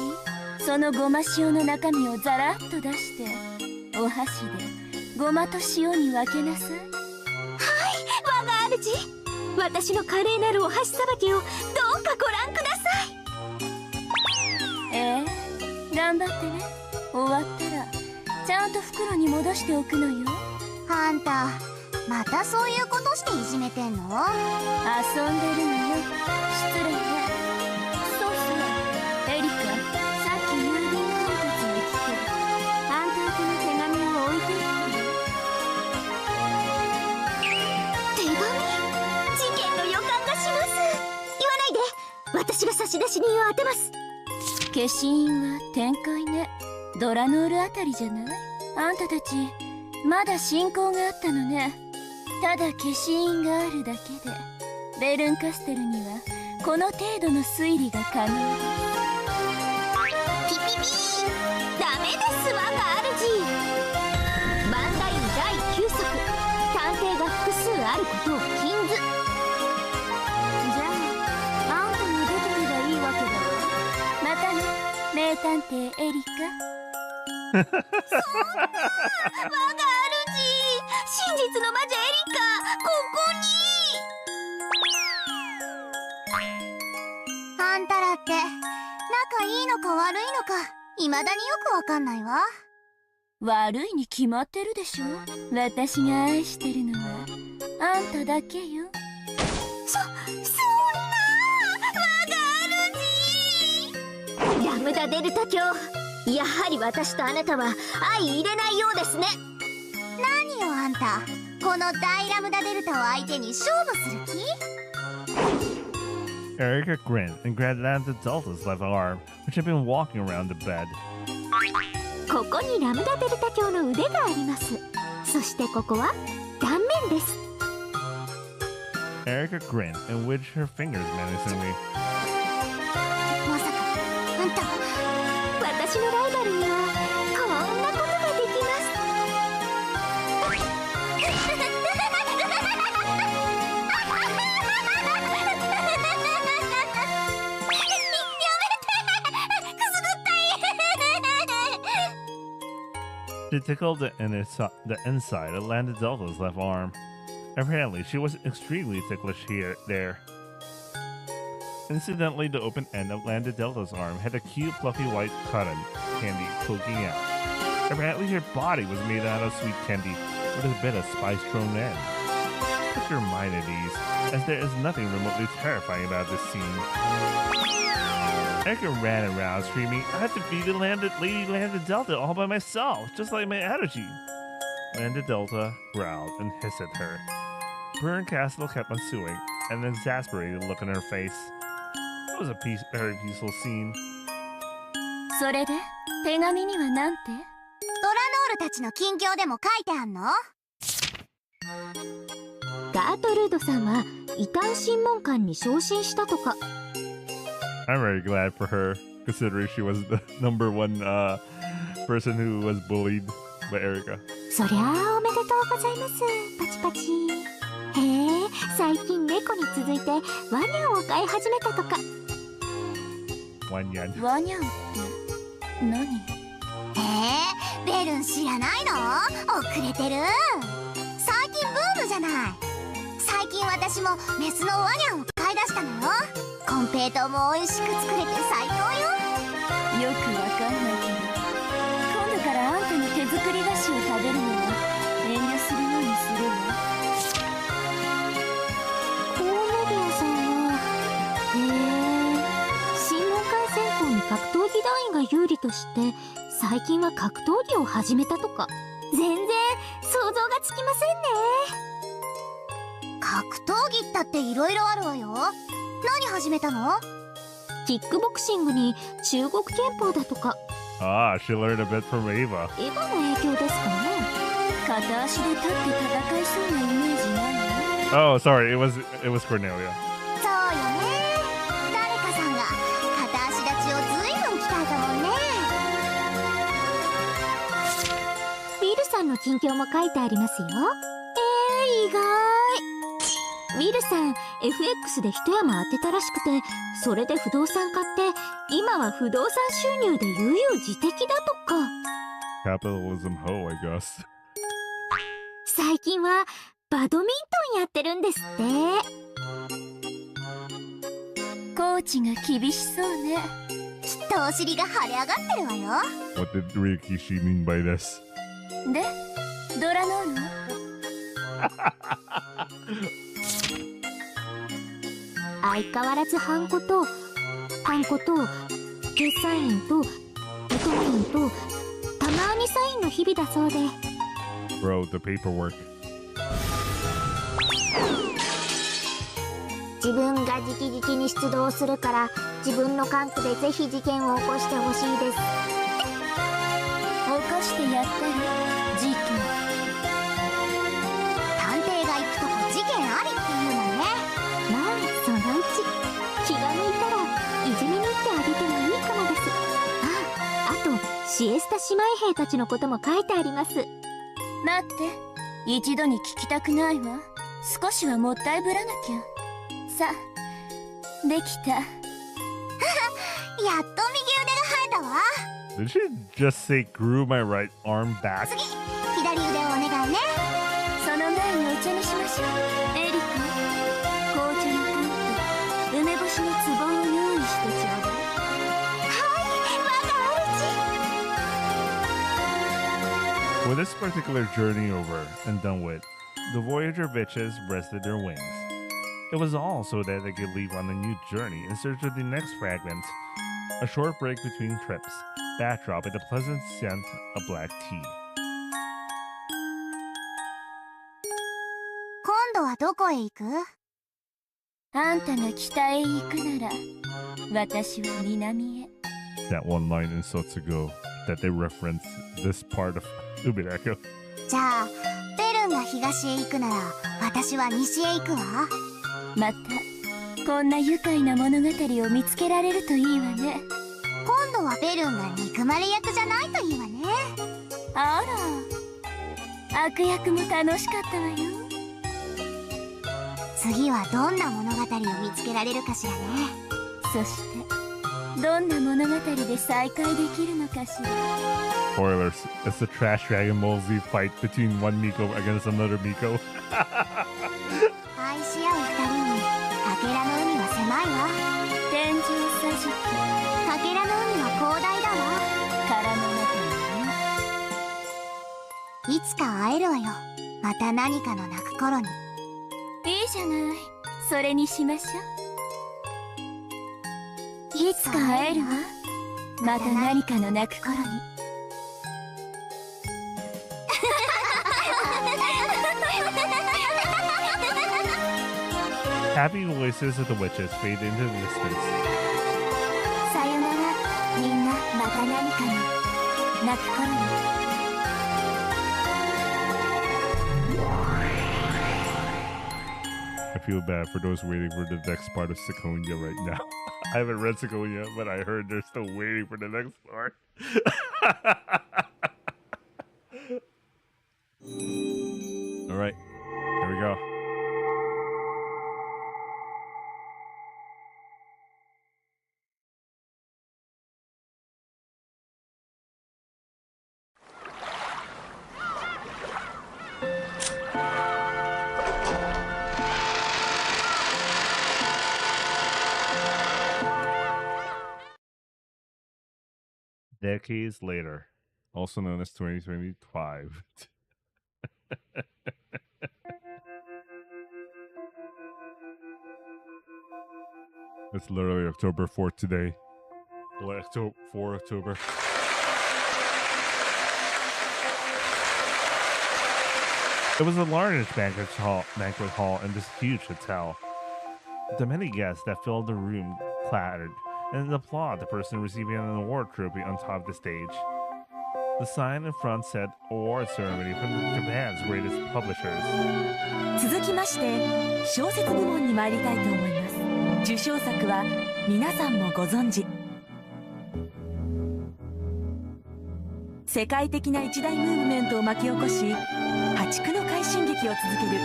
G: そのごま塩の中身をザラッと出してお箸でごまと塩に分けなさい。
D: はい、我が主。私の華麗なるお箸さばきをどうかご覧ください。
G: 頑張ってね。終わったらちゃんと袋に戻しておくのよ。
D: あんたまたそういうことしていじめてんの？
G: 遊んでるのよ。失礼ね。そうそう、エリカ、さっき郵便配達が来てあんた宛ての手紙を置いていって。
D: 手紙？事件の予感がします。言わないで。私が差出人を当てます。
G: 消印は展開ね。ドラノールあたりじゃない？あんたたちまだ進行があったのね。ただ消印があるだけでベルンカステルにはこの程度の推理が可能。
D: ピピピー、ダメです、我が主。バンダイ第9作、探偵が複数あることを禁ず。
G: じゃああんたも出てけばいいわけだわ。またね、名探偵エリカ。
D: 我が主、真実の魔女エリカ、ここに。あんたらって仲いいのか悪いのか未だによくわかんないわ。
G: 悪いに決まってるでしょ。私が愛してるのはあんただけよ。
D: そんな我が主。ラムダデルタ卿、やはり私とあなたは相入れないようですね。何よあんた、この大ラムダデルタを相手に勝負する気？
A: Erica grinned and grabbed Lambda Delta's left arm, which had been walking around the bed.
D: ここにラムダデルタ卿の腕があります。そしてここは断面です。
A: Erica grinned and wedged her fingers menacingly.
D: まさかあんた、私のライバルにはこんなことができます。
A: She tickled the inside of Lambda Delta's left arm. Apparently, she was extremely ticklish there. Incidentally, the open end of Lambda Delta's arm had a cute, fluffy white cotton candy poking out. Apparently, her body was made out of sweet candy with a bit of spice thrown in. Put your mind at ease, as there is nothing remotely terrifying about this scene. Erica ran around screaming, "I have to beat the Lady Lambda Delta all by myself, just like my energy." Lambda Delta growled and hissed at her. Burn Castle kept on suing, and an exasperated look on her face. It was a very peaceful scene.
G: それで手紙にはなんて？
D: ドラノールたちの近況でも書いてあんの？ガートルードさんは異端審問官に昇進したとか。
A: I'm very glad for her, considering she was the number one person who was bullied by Erica.
D: そりゃあおめでとうございます。パチパチ。へえ、最近猫に続いてワニャンを飼い始めたとか。
A: ワニャン。
G: ワニャンって何？
D: ベルン知らないの？遅れてる。最近ブームじゃない。最近私もメスのワニャンを飼い出したのよ。コンペイトーも美味しく作れて最高よ。
G: よくわかんないけど、今度からあんたの手作り菓子を食べるのは遠慮するようにするわ。
D: コーネリアさんは審問官選考に格闘技団員が有利として最近は格闘技を始めたとか。全然想像がつきませんね。格闘技ったっていろいろあるわよ。何始めたの？キックボクシングに中国拳法だとか。
A: Ah, she learned a bit from Ava.
D: エヴァの影響ですかね。
G: 片足で立って戦いそうなイメージないの？
A: Oh, sorry, it was Cornelia.
D: そうよね。誰かさんが片足立ちをずいぶん鍛えたもんね。ビルさんの近況も書いてありますよ。意外。
G: ウィルさん FX で一山当てたらしくて、それで不動産買って今は不動産収入で悠々自適だとか。
A: Capitalism hoe, I guess.
G: 最近はバドミントンやってるんですって。
B: コーチが厳しそうね。
H: きっとお尻が腫れ上がってるわよ。
A: What did Rikishi mean by this?
B: でドラノーの
G: 相変わらずハンコと決済員と当院とたまにサインの日々だそうで。
A: Bro, the paperwork.
G: 自分が直々に出動するから自分の管区でぜひ事件を起こしてほしいです。
B: 起こしてやったり事件。
H: 探偵が行くとこ事件ありっていうのね。
G: まあそのうち気が向いたらいじめに行ってあげてもいいかもです。あとシエスタ姉妹兵たちのことも書いてあります。
B: 待って、一度に聞きたくないわ。少しはもったいぶらなきゃ。さあ、できた。
H: やっと右腕が生えたわ。
A: Did she just say grew my right arm back?
H: 次、左腕をお願いね。
B: その前にお茶にしましょう。エリカ、紅茶の缶と梅干しの壺を用意してちょうだい。
A: With this particular journey over and done with, the Voyager bitches rested their wings. It was all so that they could leave on a new journey in search of the next fragment. A short break between trips, backdrop with the pleasant scent of black tea.
H: 今度はどこへ行く？
B: あんたが北へ行くなら、私は南へ。
A: That one line in Sotsugo that they reference this part of Umineko.
H: じゃあベルンが東へ行くなら私は西へ行くわ。
B: またこんな愉快な物語を見つけられるといいわね。
H: 今度はベルンが憎まれ役じゃないといいわね。
B: あら、悪役も楽しかったわよ。
H: 次はどんな物語を見つけられるかしらね。
B: そしてどんな物語で再会できるのかしら。
A: Spoilers, it's the Trash Dragon Ball Z fight between one Miko against another Miko.
H: 愛し合う二人にかけらの海は狭いわ。
B: 天井桟敷、
H: かけらの海は広大だわ。
B: 殻の中にね。
H: いつか会えるわよ。また何かの泣く頃に。
B: いいじゃない。それにしましょう。いつか会えるわ。また何かの泣く頃に。
A: Happy voices of the witches fade into the distance.
B: さよなら、みんな。また何かの泣く頃に。
A: I feel bad for those waiting for the next part of Seconia right now. I haven't read Seconia, but I heard they're still waiting for the next part. All right, here we go. Decades later, also known as 2025. It's literally October 4th today. Well, 4 October. It was a large banquet hall in this huge hotel. The many guests that filled the room clattered and applaud the person receiving an award trophy on top of the stage. The sign in front said award ceremony from Japan's greatest publishers.
K: 続きまして小説部門に参りたいと思います。受賞作は皆さんもご存知、世界的な一大ムーブメントを巻き起こし、破竹の快進撃を続ける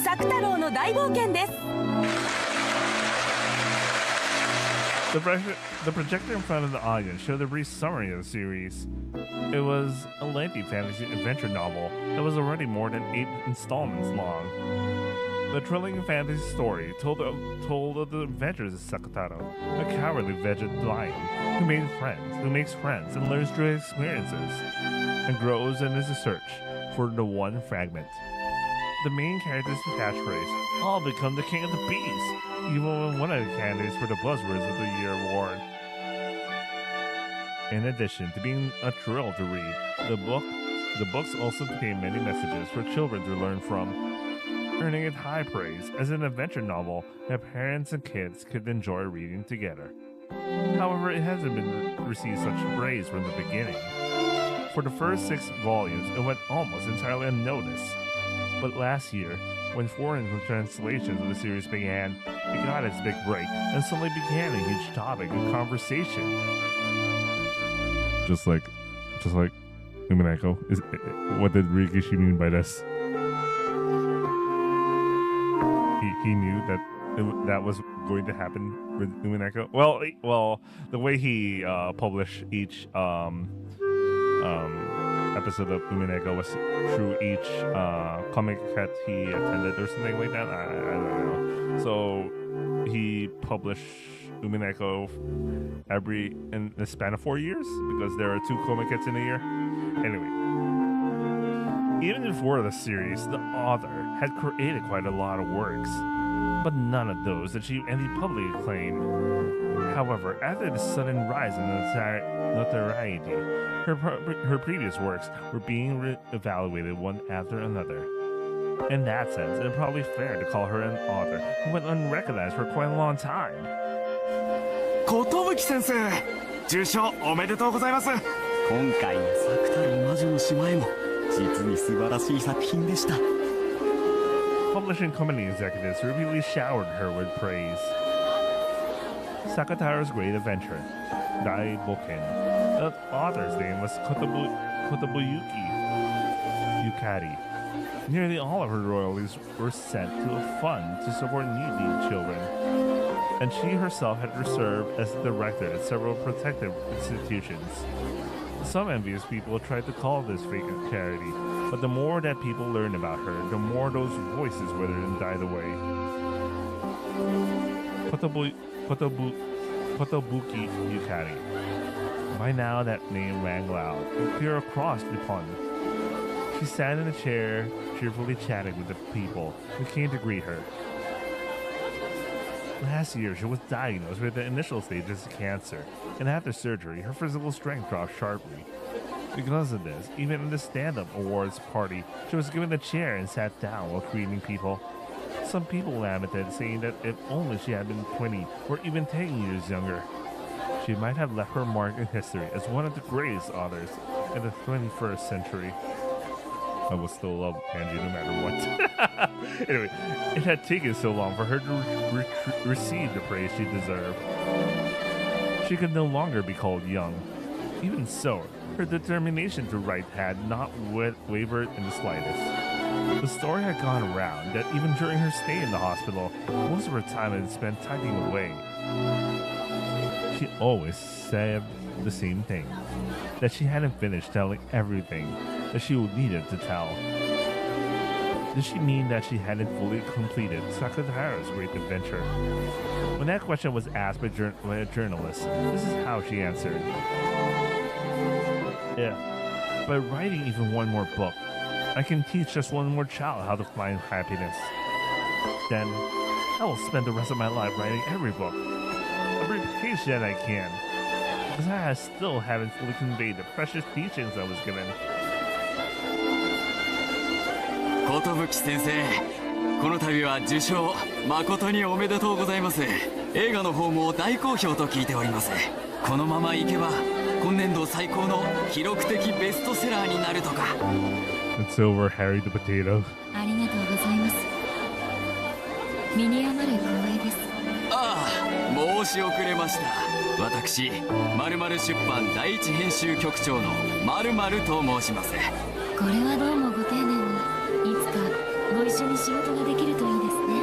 K: 作太郎の大冒険です。
A: The projector in front of the audience showed a brief summary of the series. It was a lengthy fantasy adventure novel that was already more than 8 installments long. The thrilling fantasy story told of the adventures of Sakataro, a cowardly vegetarian who makes friends and learns through experiences, and grows in his search for the one fragment. The main character's catchphrase, "I'll become the king of the bees," even when one of the candidates for the Buzzwords of the Year award. In addition to being a thrill to read, the books also contain many messages for children to learn from, earning it high praise as an adventure novel that parents and kids could enjoy reading together. However, it hasn't received such praise from the beginning. For the first 6 volumes, it went almost entirely unnoticed. But last year, when foreign translations of the series began, it got its big break and suddenly became a huge topic of conversation. Just like Umineko. What did Rikishi mean by this? He knew that was going to happen with Umineko. Well, the way he published each episode of Umineko was through each comic that he attended or something like that. I don't know. So he published Umineko in the span of 4 years because there are 2 comic hits in a year. Anyway, even before the series, the author had created quite a lot of works, but none of those achieved any public acclaim. However, after the sudden rise in notoriety, her previous works were being evaluated one after another. In that sense, it's probably fair to call her an author who went unrecognized for quite a long time.
F: 寿先生、受賞おめでとうございます。今回の作太郎魔女の島へも実に素晴らしい作品でした。
A: Publishing company executives repeatedly showered her with praise. Sakataro's Great Adventure, Dai Boken. The author's name was Kotobuki Yukari. Nearly all of her royalties were sent to a fund to support needy children, and she herself had served as director at several protective institutions. Some envious people tried to call this fake charity, but the more that people learned about her, the more those voices withered and died away. Kotobuki Yukari. By now that name rang loud and clear across the pond. She sat in a chair, cheerfully chatting with the people who came to greet her. Last year, she was diagnosed with the initial stages of cancer, and after surgery, her physical strength dropped sharply. Because of this, even in the stand-up awards party, she was given a chair and sat down while greeting people. Some people lamented, saying that if only she had been 20 or even 10 years younger, she might have left her mark in history as one of the greatest authors in the 21st century. I will still love Angie no matter what. Anyway, it had taken so long for her to receive the praise she deserved. She could no longer be called young. Even so, her determination to write had not wavered in the slightest. The story had gone around that even during her stay in the hospital, most of her time had been spent typing away. She always said the same thing, that she hadn't finished telling everything that she needed to tell. Did she mean that she hadn't fully completed Sakataro's Great Adventure? When that question was asked by a journalist, this is how she answered. If, by writing even one more book, I can teach just one more child how to find happiness, then I will spend the rest of my life writing every book, every page that I can, because I still haven't fully conveyed the precious teachings I was given.
F: 寿先生、この度は受賞誠におめでとうございます。映画の方も大好評と聞いております。このままいけば今年度最高の記録的ベストセラーになるとか。
A: It's over, Harry the Potato.
D: ありがとうございます。身に余る光栄です。
F: ああ、申し遅れました。私、〇〇出版第一編集局長の〇〇と申します。
D: これはどうもご丁寧に。いつかご一緒に仕事ができるといいですね。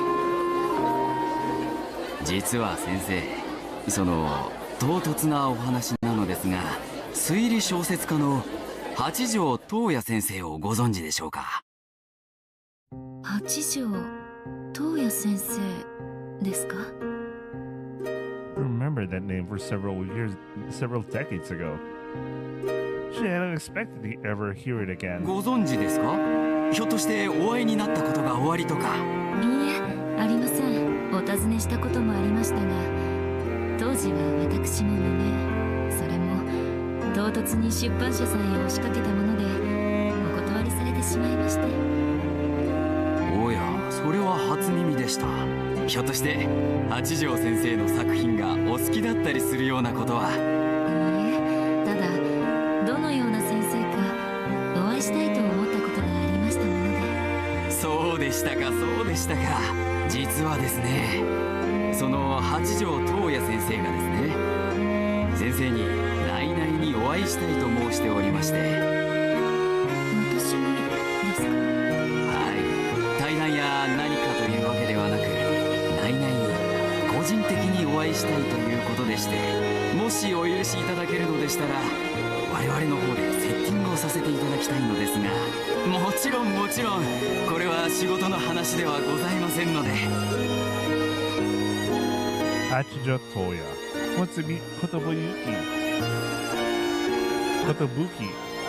F: 実は先生、その唐突なお話なのですが、推理小説家の八条東也先生をご存知でしょうか？
D: 八条東也先生ですか？
A: Remember that name for several decades ago. She hadn't expected to ever hear it again.
F: ご存知ですか？ひょっとしてお会いになったことがおありとか？
D: いいえ、ありません。お尋ねしたこともありましたが、当時は私も無名。それも唐突に出版社さんへ押しかけたものでお断りされてしまいまして。
F: おや、それは初耳でした。ひょっとして八条先生の作品がお好きだったりするようなことは？
D: いいえ、ただどのような先生かお会いしたいと思ったことがありましたもので。
F: そうでしたか、そうでしたか。実はですね、その八条東也先生がですね、先生に内々にお会いしたいと申しておりまして。
D: 私にですか？
F: はい、対談や何かというわけではなく、内々に個人的にお会いしたいということでして、もしお許しいただけるのでしたら我々の方でセッティングをさせていただきたいのですが、もちろんこれは仕事の話ではございませんので。
A: Hachija Toya wants to meet Kotobuki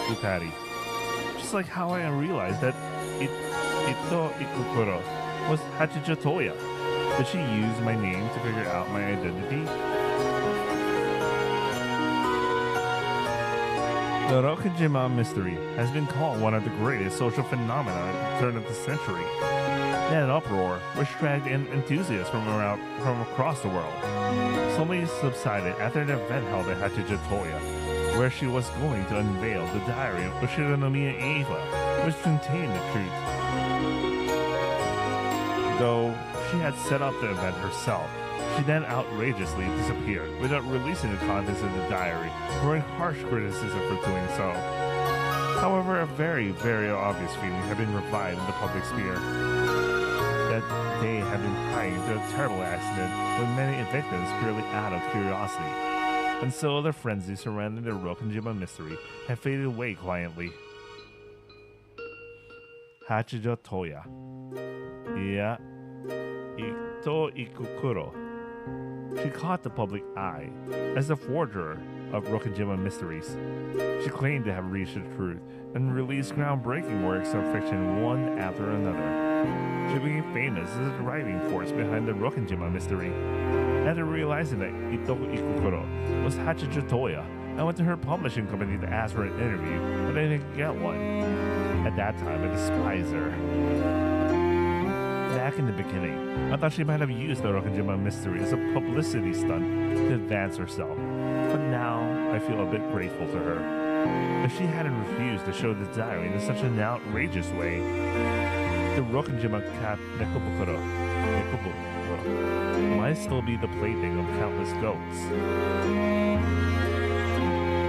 A: Utari. Just like how I realized that Ito Ikukuro was Hachija Toya. Did she use my name to figure out my identity? The Rokujima mystery has been called one of the greatest social phenomena at the turn of the century. That uproar which dragged in enthusiasts from across the world slowly subsided after an event held at Hachija Toya, where she was going to unveil the diary of Ushinomiya Eva, which contained the truth. Though she had set up the event herself, she then outrageously disappeared without releasing the contents of the diary, drawing harsh criticism for doing so. However, a very, very obvious feeling had been revived in the public sphere. That they had been prying into a terrible accident with many victims purely out of curiosity. And so the frenzy surrounding the Rokujima mystery had faded away quietly. Hachija Toya. Yeah. Ito Ikukuro. She caught the public eye as the forger of Rokujima mysteries. She claimed to have reached the truth and released groundbreaking works of fiction one after another. She became famous as the driving force behind the Rokujima mystery. After realizing that Ito Ikukuro was Hachija Toya, I went to her publishing company to ask for an interview, but I didn't get one. At that time, I despised her. Back in the beginning, I thought she might have used the Rokujima mystery as a publicity stunt to advance herself, but now I feel a bit grateful to her. If she hadn't refused to show the diary in such an outrageous way, the Rokujima cat Nekobukuro might still be the plaything of countless goats.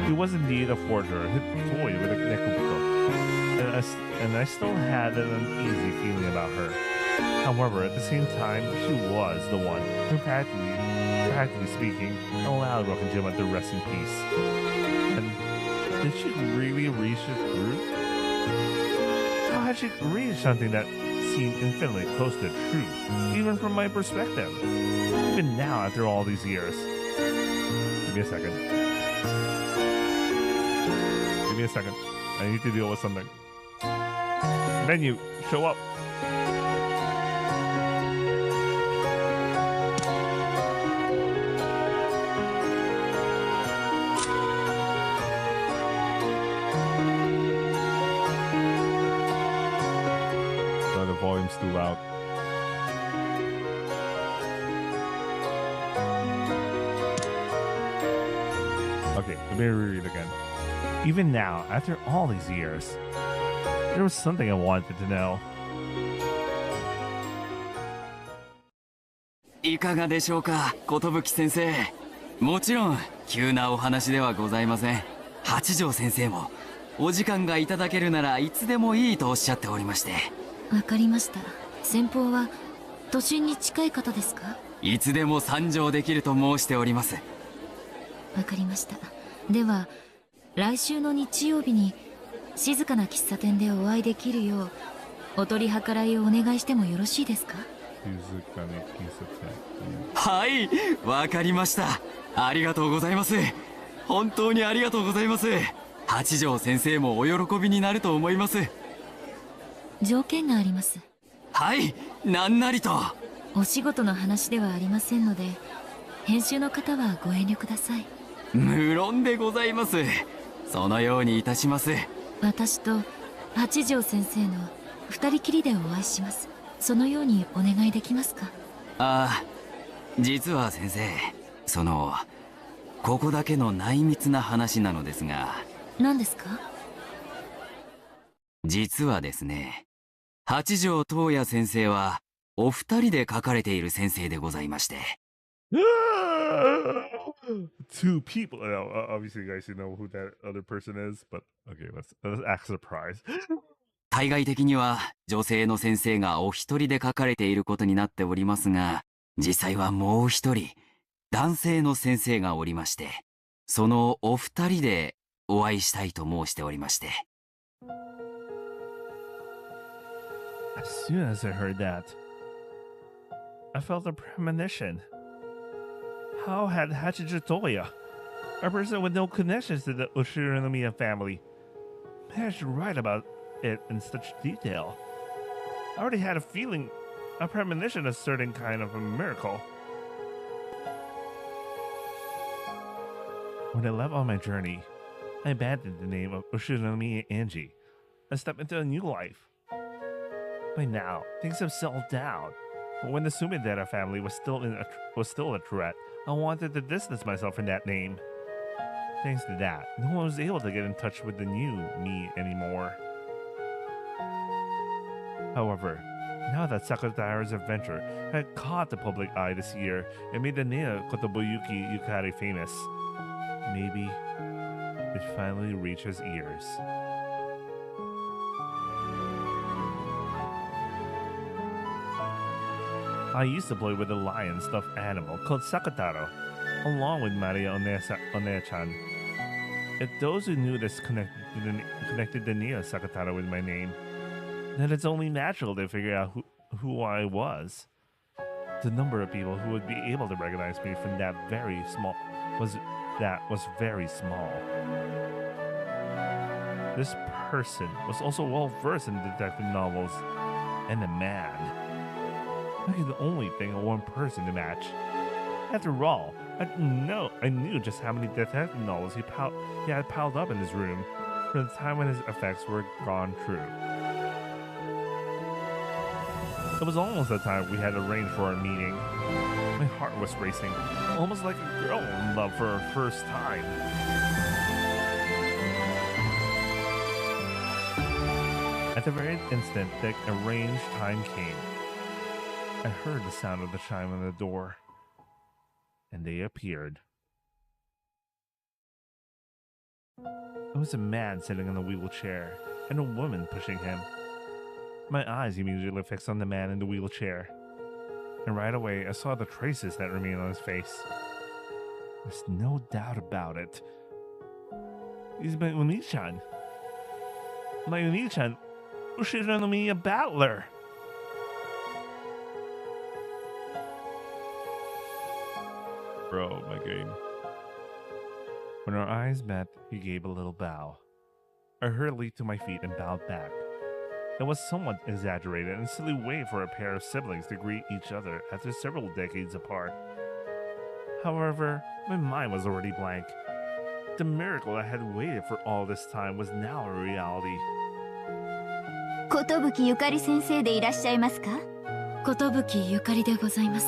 A: He was indeed a forger who toyed with a Nekobuko, and I still had an uneasy feeling about her. However, at the same time, she was the one who practically speaking, allowed Rokujima to rest in peace. And did she really reach the truth? How had she reached something that seemed infinitely close to truth, even from my perspective? Even now, after all these years. Give me a second. I need to deal with something. Menu, show up. The volume's too loud. Okay, let me reread again. Even now, after all these years, there was something I wanted to know.
F: いかがでしょうか、寿先生。もちろん急なお話ではございません。八条先生もお時間がいただけるならいつでもいいとおっしゃっておりまして。
D: わかりました。先方は都心に近い方ですか？
F: いつでも参上できると申しております。
D: わかりました。では来週の日曜日に静かな喫茶店でお会いできるようお取り計らいをお願いしてもよろしいですか？
F: はい、わかりました。ありがとうございます。本当にありがとうございます。八条先生もお喜びになると思います。
D: 条件があります。
F: はい、なんなりと。
D: お仕事の話ではありませんので編集の方はご遠慮ください。
F: 無論でございます。そのようにいたします。
D: 私と八条先生の二人きりでお会いします。そのようにお願いできますか？
F: ああ、実は先生、ここだけの内密な話なのですが。
D: 何ですか？
F: 実はですね、八条東也先生はお二人で書かれている先生でございまして。
A: Two people. Obviously, you guys know who that other person is, but okay, let's act surprised.
F: 対外的には女性の先生がお一人で書かれていることになっておりますが、実際はもう一人男性の先生がおりまして、そのお二人でお会いしたいと申しておりまして。
A: As soon as I heard that, I felt a premonition. How had Hachijo Toya, a person with no connections to the Ushinomiya family, managed to write about it in such detail? I already had a feeling, a premonition, a certain kind of a miracle. When I left on my journey, I abandoned the name of Ushinomiya Angie and stepped into a new life. By now, things have settled down, but when the Sumidera family was still a threat, I wanted to distance myself from that name. Thanks to that, no one was able to get in touch with the new me anymore. However, now that Sakatara's adventure had caught the public eye this year and made the name of Kotobuyuki Yukari famous, maybe it finally reached his ears. I used to play with a lion stuffed animal called Sakataro, along with Maria One-chan. If those who knew this connected the name of Sakataro with my name, then it's only natural to figure out who I was. The number of people who would be able to recognize me from that was very small. This person was also well versed in detective novels, and a man. Maybe the only thing on one person to match. After all, I knew just how many detective novels he had piled up in his room from the time when his effects were gone true. It was almost the time we had arranged for our meeting. My heart was racing, almost like a girl in love for her first time. At the very instant the arranged time came, I heard the sound of the chime on the door, and they appeared. It was a man sitting in a wheelchair, and a woman pushing him. My eyes immediately fixed on the man in the wheelchair, and right away I saw the traces that remained on his face. There's no doubt about it. He's my Uni-chan. My Uni-chan, Ushinomiya Battler. Bro, my game. When our eyes met, he gave a little bow. I hurriedly to my feet and bowed back. It was somewhat exaggerated and silly way for a pair of siblings to greet each other after several decades apart. However, my mind was already blank. The miracle I had waited for all this time was now a reality.
H: 寿ゆかり先生でいらっしゃいますか？
D: 寿ゆかりでございます。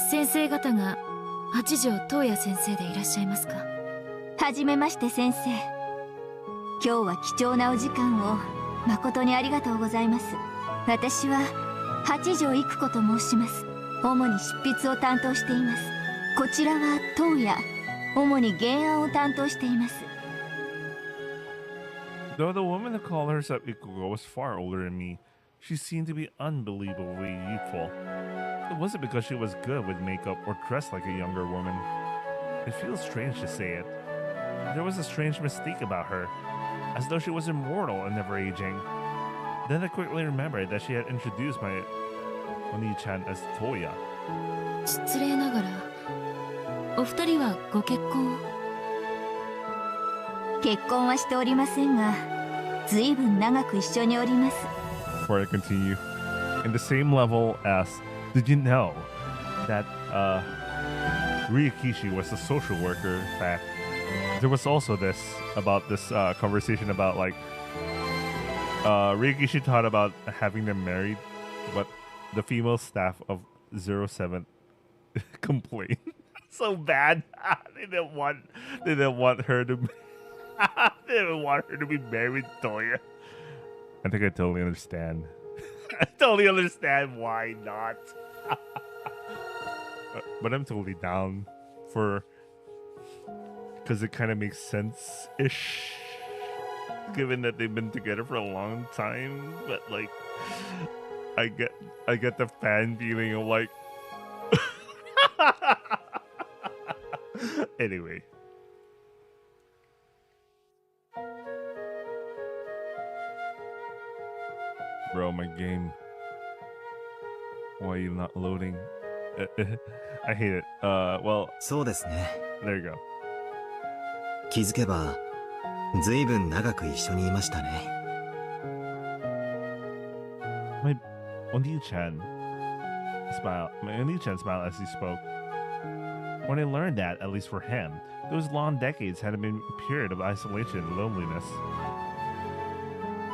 D: 先生方が八条東也先生でいらっしゃいますか？
H: はじめまして先生。今日は貴重なお時間を誠にありがとうございます。私は八条育子と申します。主に執筆を担当しています。こちらは東野、主に原案を担当しています。
A: Though the woman who called herself Ikugo was far older than me, she seemed to be unbelievably youthful. It wasn't because she was good with makeup or dressed like a younger woman. It feels strange to say it. There was a strange mystique about her, as though she was immortal and never aging. Then I quickly remembered that she had introduced my Oni-chan as Toya.
G: 失礼ながらお二人はご結婚を？
H: 結婚はしておりませんが、ずいぶん長く一緒におります。
A: Before I continue, in the same level as, did you know that Ryakishi was a social worker? In fact, there was also this conversation about like Ryakishi thought about having them married, but the female staff of 07 complained so bad. They didn't want her to. They didn't want her to be married to Toya. I think I totally understand. I totally understand why not. But I'm totally down for, because it kind of makes sense-ish, given that they've been together for a long time. But like, I get the fan feeling of like. Anyway. Bro, my game. Why are you not loading? I hate it. Well,
E: そうですね。
A: there you go.
E: 気づけばずいぶん長く一緒にいましたね。
A: My Oni-chan smiled. My Oni-chan smiled as he spoke. When I learned that, at least for him, those long decades had been a period of isolation and loneliness.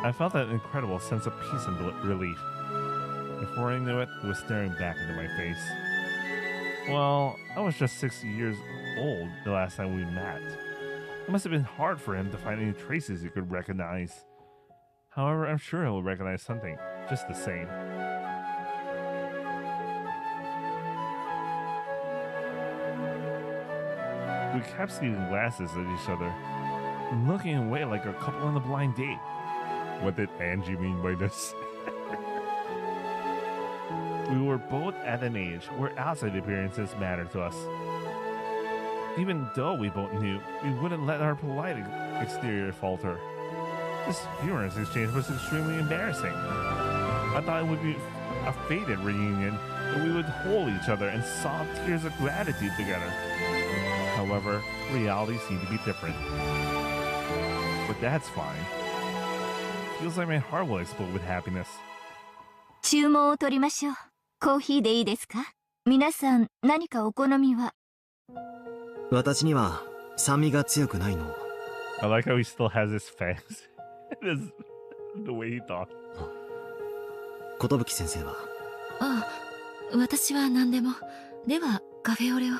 A: I felt an incredible sense of peace and relief. Before I knew it, he was staring back into my face. Well, I was just 6 years old the last time we met. It must have been hard for him to find any traces he could recognize. However, I'm sure he'll recognize something, just the same. We kept stealing glances at each other, looking away like a couple on a blind date. What did Angie mean by this? We were both at an age where outside appearances mattered to us. Even though we both knew we wouldn't let our polite exterior falter. This humorous exchange was extremely embarrassing. I thought it would be a fated reunion, where we would hold each other and sob tears of gratitude together. However, reality seemed to be different. But that's fine. Feels like my heart will explode with happiness.
H: 注文を取りましょう。コーヒーでいいですか？皆さん何かお好みは？
E: 私には酸味が強くないの。
A: I like how he still has his fangs. The way he talks.
E: 寿先生は？
G: ああ、私は何でも。ではカフェオレを。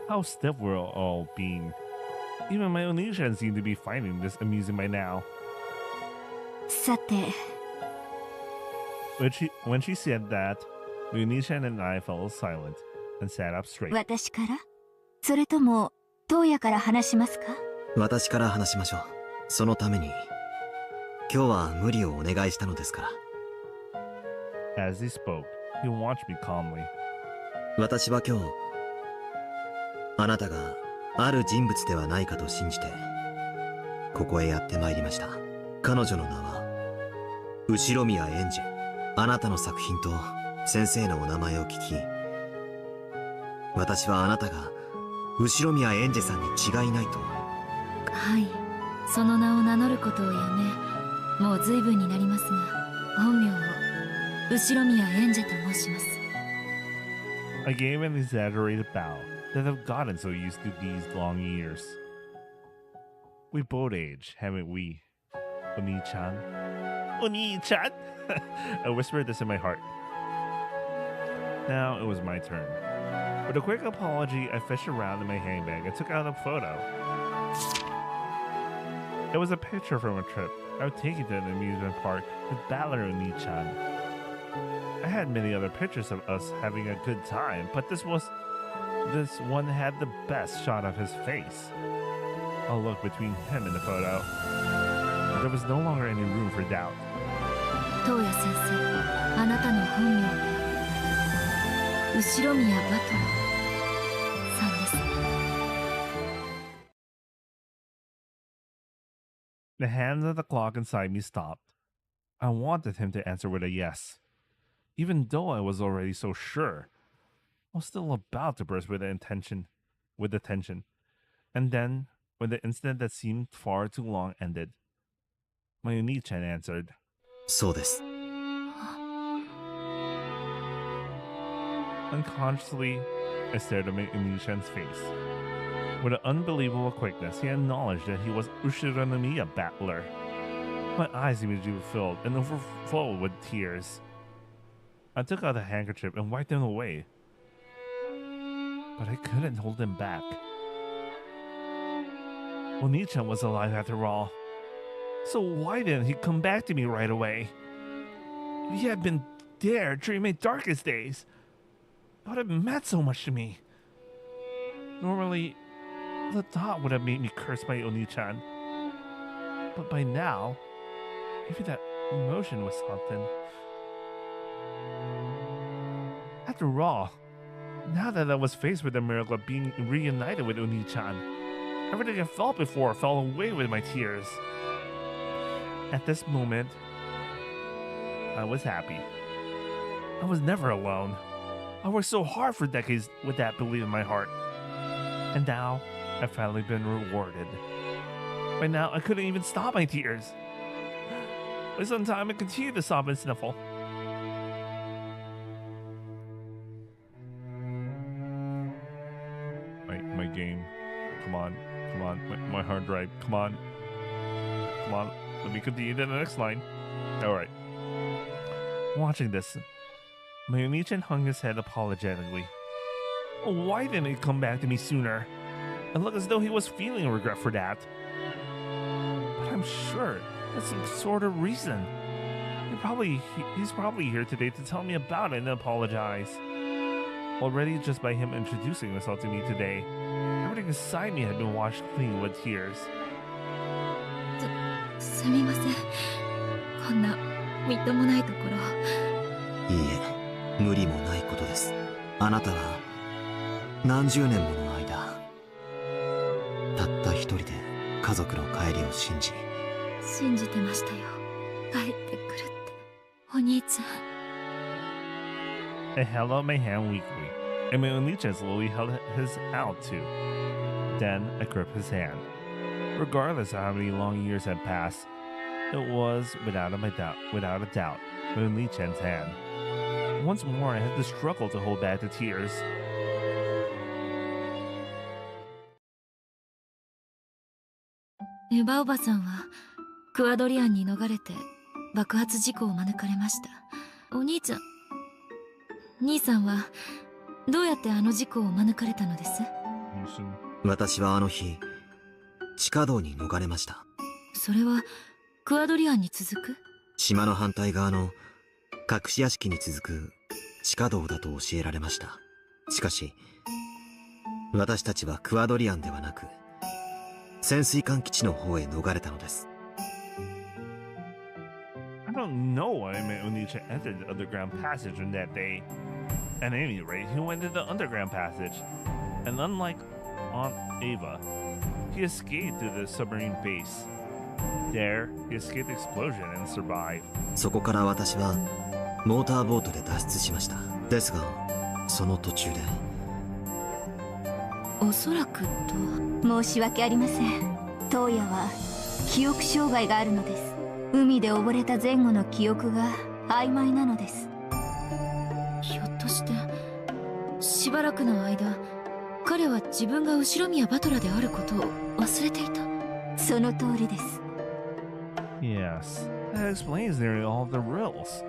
A: How stiff we're all being. Even my Onishan seem to be finding this amusing by now.
H: さて。
A: When she said that, Onishan and I fell silent and sat up straight.
H: 私から？それとも東野から話しますか？
E: 私から話しましょう。そのために今日は無理をお願いしたのですから。
A: As he spoke, he watched me calmly.
E: 私は今日あなたがある人物ではないかと信じてここへやってまいりました。彼女の名は後宮エンジェ。あなたの作品と先生のお名前を聞き、私はあなたが後宮エンジェさんに違いないと。
G: はい、その名を名乗ることをやめ、もう随分になりますが、本名を後宮エンジェと申します。
A: I gave an exaggerated bow that I've gotten so used to these long years. We both age, haven't we, Oni-chan? Oni-chan! I whispered this in my heart. Now it was my turn. With a quick apology, I fished around in my handbag and took out a photo. It was a picture from a trip I would take you to an amusement park with Ballerina Oni-chan. I had many other pictures of us having a good time, but this one had the best shot of his face. I'll look between him and the photo. There was no longer any room for doubt.
D: 東野先生、あなたの本名は後宮バトラさんですね。
A: The hands of the clock inside me stopped. I wanted him to answer with a yes. Even though I was already so sure, I was still about to burst with attention. And then, when the incident that seemed far too long ended, my Oni-chan answered.
E: そうです。
A: Unconsciously, I stared at my Oni-chan's face. With an unbelievable quickness, he acknowledged that he was Ushironomiya battler. My eyes immediately filled and overflowed with tears. I took out a handkerchief and wiped them away. But I couldn't hold them back. Oni-chan was alive after all. So why didn't he come back to me right away? If he had been there during my darkest days, it would have meant so much to me. Normally, the thought would have made me curse my Oni-chan. But by now, maybe that emotion was something. After all, now that I was faced with the miracle of being reunited with Oni-chan, everything I felt before fell away with my tears. At this moment, I was happy. I was never alone. I worked so hard for decades with that belief in my heart. And now, I've finally been rewarded. By now, I couldn't even stop my tears. But sometimes I continued to sob and sniffle. My game. Come on. My hard drive. Come on. Let me continue to the next line. Alright. Watching this, my Oni-chan hung his head apologetically. Why didn't he come back to me sooner? It looked as though he was feeling regret for that. But I'm sure that's some sort of reason. He's probably here today to tell me about it and apologize. Already, just by him introducing himself to me today, everything inside me had been washed clean with tears.
D: すみません。こんなみっともないところ。
E: いいえ、無理もないことです。あなたは何十年もの間、たった一人で家族の帰りを信じ
D: てましたよ。帰ってくるって。お兄ちゃん。
A: I held out my hand weakly, and my Oni-chan slowly held his out too. Then I gripped his hand. Regardless of how many long years had passed, it was, without a doubt, my Oni-chan's hand. Once more, I had to struggle to hold back the tears.
D: Eva おばさんはクワドリアンに逃れて爆発事故を免れました。お兄ちゃん、兄さんはどうやってあの事故を免れたのです？
E: 私はあの日、地下道に逃れました。
D: それはクワドリアンに続く？
E: 島の反対側の隠し屋敷に続く地下道だと教えられました。しかし、私たちはクワドリアンではなく、潜水艦基地の方へ逃れたのです。
A: I don't know why my Oni-chan entered the underground passage on that day. At any rate, he went to the underground passage, and unlike Aunt Ava, he escaped to the submarine base. There, he escaped the explosion and survived.
E: そこから私はモーターボートで脱出しました。ですが、その途中で。
D: おそらくと。
H: 申し訳ありません。東野は記憶障害があるのです。海で溺れた前後の記憶が曖昧なのです。
D: ひょっとしてしばらくの間、彼は自分が後宮バトラであることを忘れていた。
H: その通りです。
A: Yes, that explains nearly all of the riddles.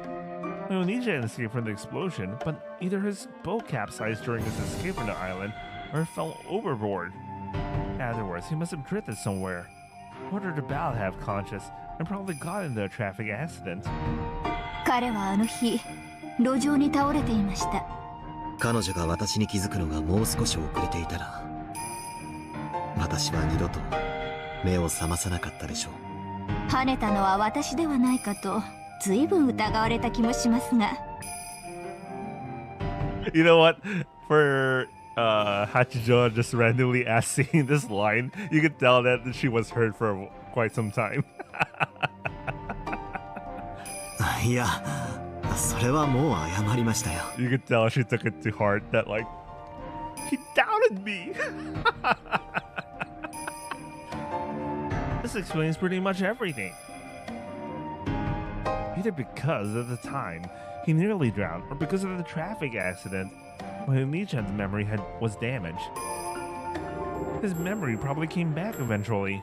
A: My Oni-chan escaped from the explosion, but either his boat capsized during his escape from the island, or fell overboard. Afterwards, he must have drifted somewhere, ordered about to have conscious, and probably got into a traffic accident.
H: 彼はあの日、路上に倒れていました。
E: 彼女が私に気づくのがもう少し遅れていたら、私は二度と目を覚まさなかったでしょう。
H: 跳ねたのは私ではないかと随分疑われた気もしますが。
A: You know what? For Hachijo just randomly asking this line, you could tell that she was hurt for quite some time.
E: いや、それはもう謝りましたよ。
A: You could tell she took it to heart that like, he doubted me. This explains pretty much everything. Either because at the time he nearly drowned or because of the traffic accident when Nichan's memory was damaged. His memory probably came back eventually.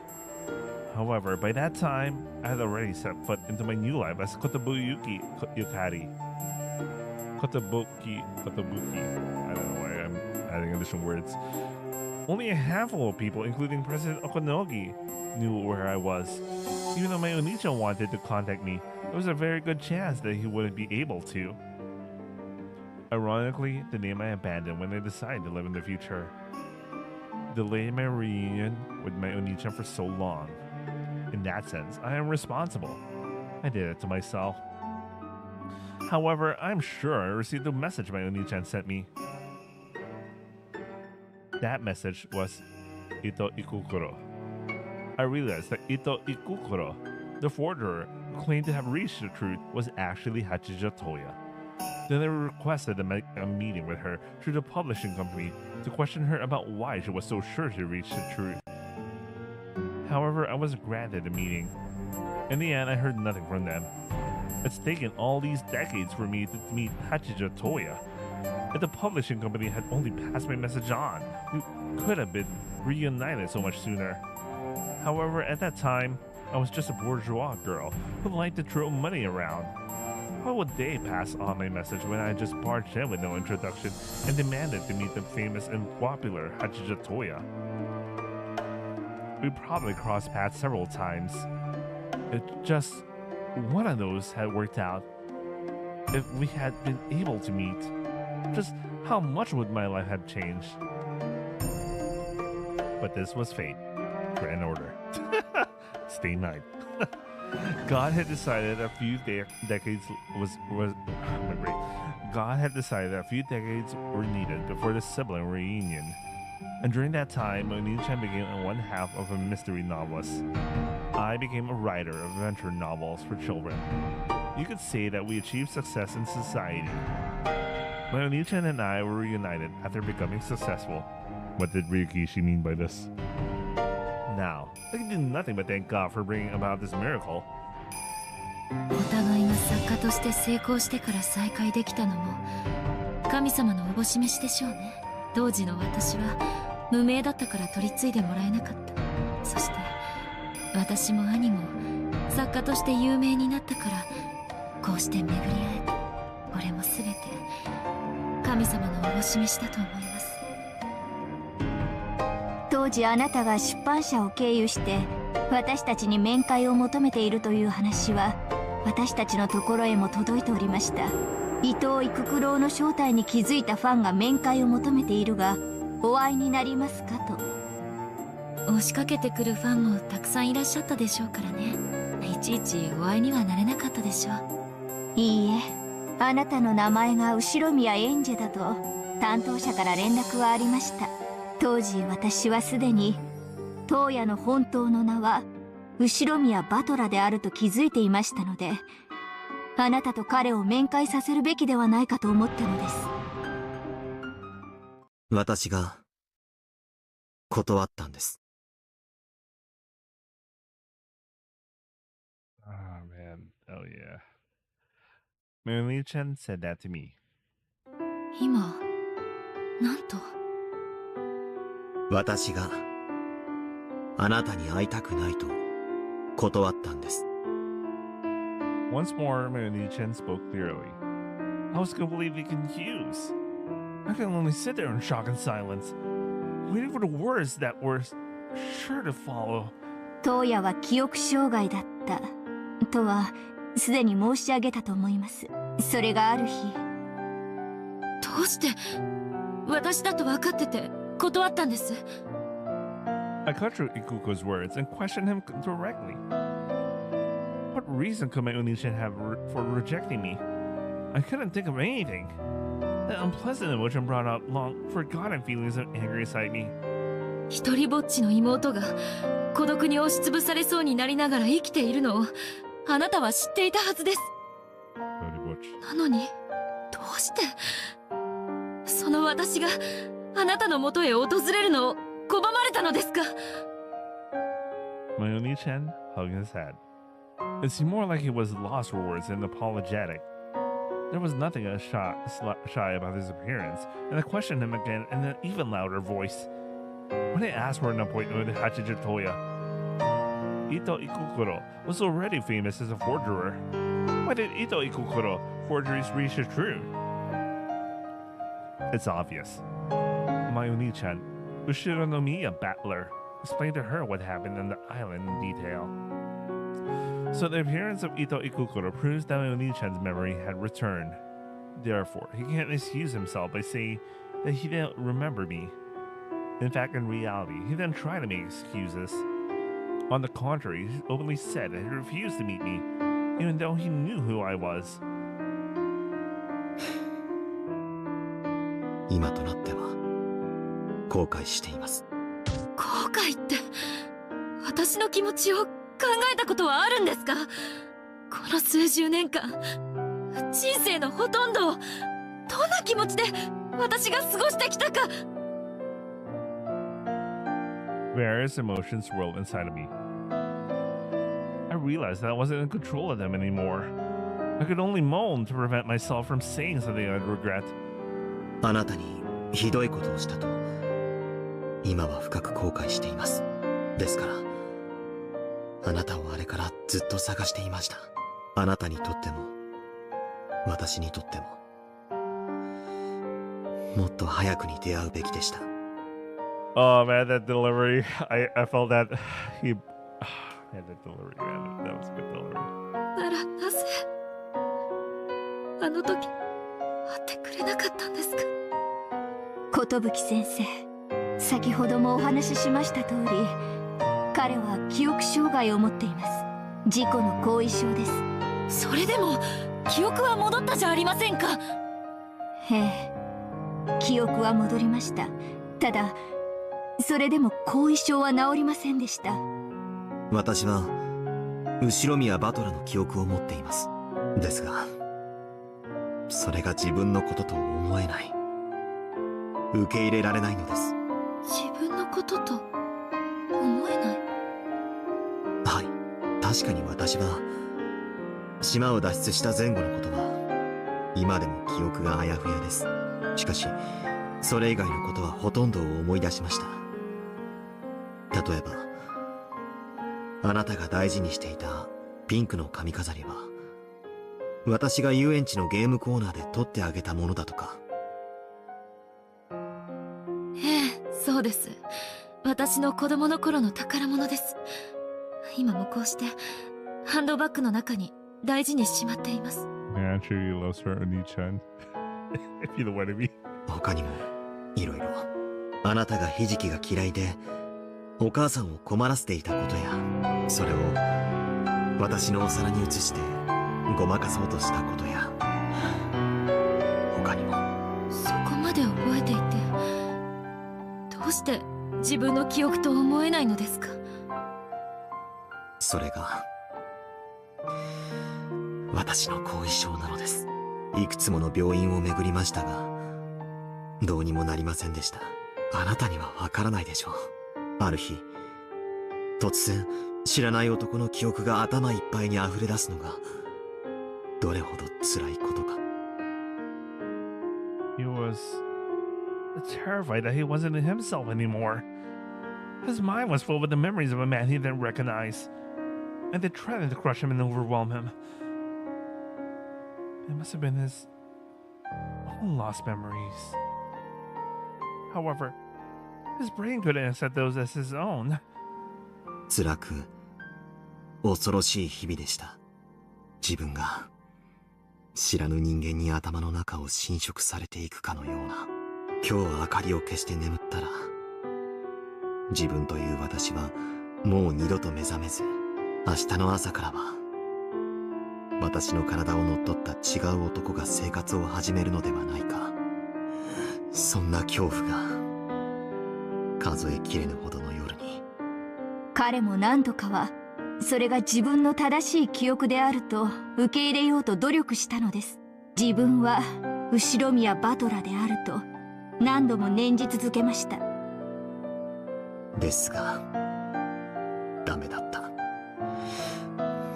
A: However, by that time, I had already set foot into my new life as Kotobuki Yukari. Kotobuki. I don't know why I'm adding additional words. Only a handful of people, including President Okonogi, knew where I was. Even though my Onichan wanted to contact me, there was a very good chance that he wouldn't be able to. Ironically, the name I abandoned when I decided to live in the future. Delayed my reunion with my Onichan for so long. In that sense, I am responsible. I did it to myself. However, I'm sure I received the message my Onichan sent me. That message was Ito Ikukuro. I realized that Ito Ikukuro, the forgerer who claimed to have reached the truth, was actually Hachijo Toya. Then I requested a meeting with her through the publishing company to question her about why she was so sure she reached the truth. However, I was granted a meeting. In the end, I heard nothing from them. It's taken all these decades for me to meet Hachijo Toya. If the publishing company had only passed my message on, we could have been reunited so much sooner. However, at that time, I was just a bourgeois girl who liked to throw money around. Why would they pass on my message when I just barged in with no introduction and demanded to meet the famous and popular Hachijo Toya? We probably crossed paths several times. It just one of those had worked out. If we had been able to meet, just how much would my life have changed? But this was fate. Grand order. Stay night. God had decided a few decades God had decided a few decades were needed before the sibling reunion. And during that time, Onichan became one half of a mystery novelist. I became a writer of adventure novels for children. You could say that we achieved success in society. My Onichan and I were reunited after becoming successful. What did Ryukishi mean by this? Now, I can do nothing but thank God for bringing about this miracle.
D: お互いが作家として成功してから再会できたのも神様のおぼし飯でしょうね。当時の私は無名だったから取り継いでもらえなかった。そして私も兄も作家として有名になったからこうして巡り会えた。これも全て神様のおぼし飯だと思います。
H: 当時あなたが出版社を経由して私たちに面会を求めているという話は私たちのところへも届いておりました。伊藤育九郎の正体に気づいたファンが面会を求めているがお会いになりますかと。
D: 押しかけてくるファンもたくさんいらっしゃったでしょうからね。いちいちお会いにはなれなかったでしょう。
H: いいえ、あなたの名前が後宮エンジェだと担当者から連絡はありました。当時私はすでに当夜の本当の名は後宮バトラであると気づいていましたので、あなたと彼を面会させるべきではないかと思ったのです。
E: 私が断ったんです。
A: Oh man, oh yeah. Mary-chan said that to me.
D: 今、なんと。
E: 私があなたに会いたくないと断ったんです。
A: Once more, Mary-chan spoke clearly. I was completely confused. I could only sit there in shock and silence, waiting for the words that were sure to follow.
H: 当夜は記憶障害だったとはすでに申し上げたと思います。それがある日
D: どうして私だと分かってて断ったんです？
A: I cut through Ikuko's words and questioned him directly. What reason could my Onichan have for rejecting me? I couldn't think of anything. The unpleasant emotion brought up long forgotten feelings of anger inside me.
D: 一人ぼっちの妹が孤独に押しつぶされそうになりながら生きているのをあなたは知っていたはずです。なのにどうしてその私があなたの元へ訪れるのを拒まれたのですか？
A: My Onichan hung his head. It seemed more like he was lost for words than apologetic. There was nothing shy about his appearance, and I questioned him again in an even louder voice. When I asked for an appointment with Hachijitoya, Ito Ikukuro was already famous as a forgerer. Why did Ito Ikukuro forgeries reach the truth? It's obvious. My Onichan, Ushironomiya battler, explained to her what happened on the island in detail. So the appearance of Ito Ikukuro proves that my Onichan's memory had returned. Therefore, he can't excuse himself by saying that he didn't remember me. In fact, in reality, he didn't try to make excuses. On the contrary, he openly said that he refused to meet me, even though he knew who I was.
E: 今となっては後悔しています。
D: 後悔って私の気持ちを考えたことはあるんですか？この数十年間、人生のほとんどをどんな気持ちで私が過ごしてきたか。
A: Various emotions swirled inside of me. I realized that I wasn't in control of them anymore. I could only moan to prevent myself from saying something I'd regret.
E: あなたにひどいことをしたと今は深く後悔しています。ですからあなたをあれからずっと探していました。あなたにとっても私にとってももっと早くに出会うべきでした。
A: Oh man, that delivery. I felt that he man, that delivery, man. That was a good delivery.
D: ならなぜあの時会ってくれなかったんですか？
H: 寿先生、先ほどもお話ししました通り、彼は記憶障害を持っています。事故の後遺症です。
D: それでも記憶は戻ったじゃありませんか。
H: ええ、記憶は戻りました。ただそれでも後遺症は治りませんでした。
E: 私は後宮バトラの記憶を持っています。ですがそれが自分のことと思えない。受け入れられないのです。
D: 自分のことと思えない。
E: はい、確かに私は島を脱出した前後のことは今でも記憶があやふやです。しかしそれ以外のことはほとんどを思い出しました。例えばあなたが大事にしていたピンクの髪飾りは私が遊園地のゲームコーナーで取ってあげたものだとか。
D: ええ、そうです。私の子供の頃の宝物です。今もこうしてハンドバッグの中に大事にしまっています。
A: Man, Trudy loves her Onichan. If you know what I mean.
E: 他にもいろいろあなたがひじきが嫌いでお母さんを困らせていたことや、それを私のお皿に移してごまかそうとしたことや、他にも。
D: そこまで覚えていてどうして自分の記憶と思えないのですか？
E: それが私の後遺症なのです。いくつもの病院を巡りましたがどうにもなりませんでした。あなたにはわからないでしょう。ある日突然知らない男の記憶が頭いっぱいに溢れ出すのがどれほど辛いことか。
A: He was terrified that he wasn't himself anymore. His mind was full with the memories of a man he didn't recognize, and they threatened to crush him and overwhelm him. It must have been his own lost memories. However, his brain couldn't accept those as his own.
E: 辛く恐ろしい日々でした。自分が知らぬ人間に頭の中を侵食されていくかのような。今日は明かりを消して眠ったら、自分という私はもう二度と目覚めず、明日の朝からは私の体を乗っ取った違う男が生活を始めるのではないか。そんな恐怖が数えきれぬほどの夜に。
H: 彼も何度かはそれが自分の正しい記憶であると受け入れようと努力したのです。自分は後宮バトラであると何度も念じ続けました。
E: ですがダメだった。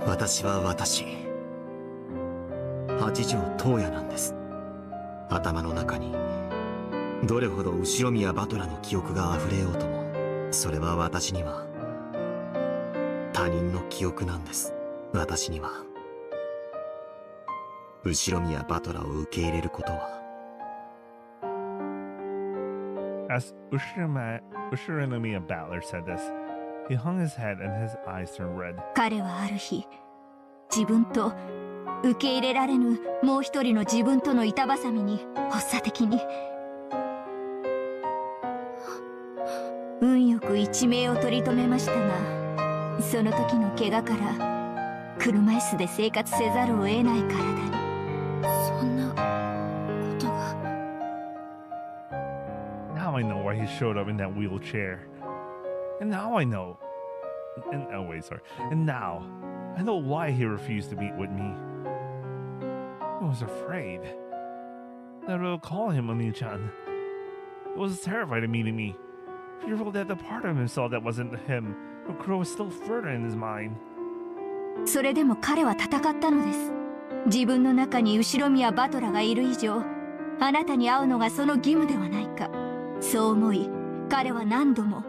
E: 私は私、八条東也なんです。頭の中にどれほど後宮バトラの記憶が溢れようとも、それは私には他人の記憶なんです。私には後宮バトラを受け入れることは。
A: As Ushinomiya Battler said this, he hung his head and his eyes turned red.
H: 彼はある日、自分と受け入れられぬもう一人の自分との板挟みに発作的に、運よく一命を取り留めましたが、その時の怪我から車椅子で生活せざるを得ない体に。そんなことが。
A: Now I know why he showed up in that wheelchair. And now I know. And oh wait, sorry. And now I know why he refused to meet with me. I was afraid that I would call him Oni-chan. He was terrified of meeting me, fearful that the part of himself that wasn't him would grow still further in his mind.
H: それでも彼は戦ったのです。自分の中に後宮バトラがいる以上、あなたに会うのがその義務ではないか。そう思い、彼は何度も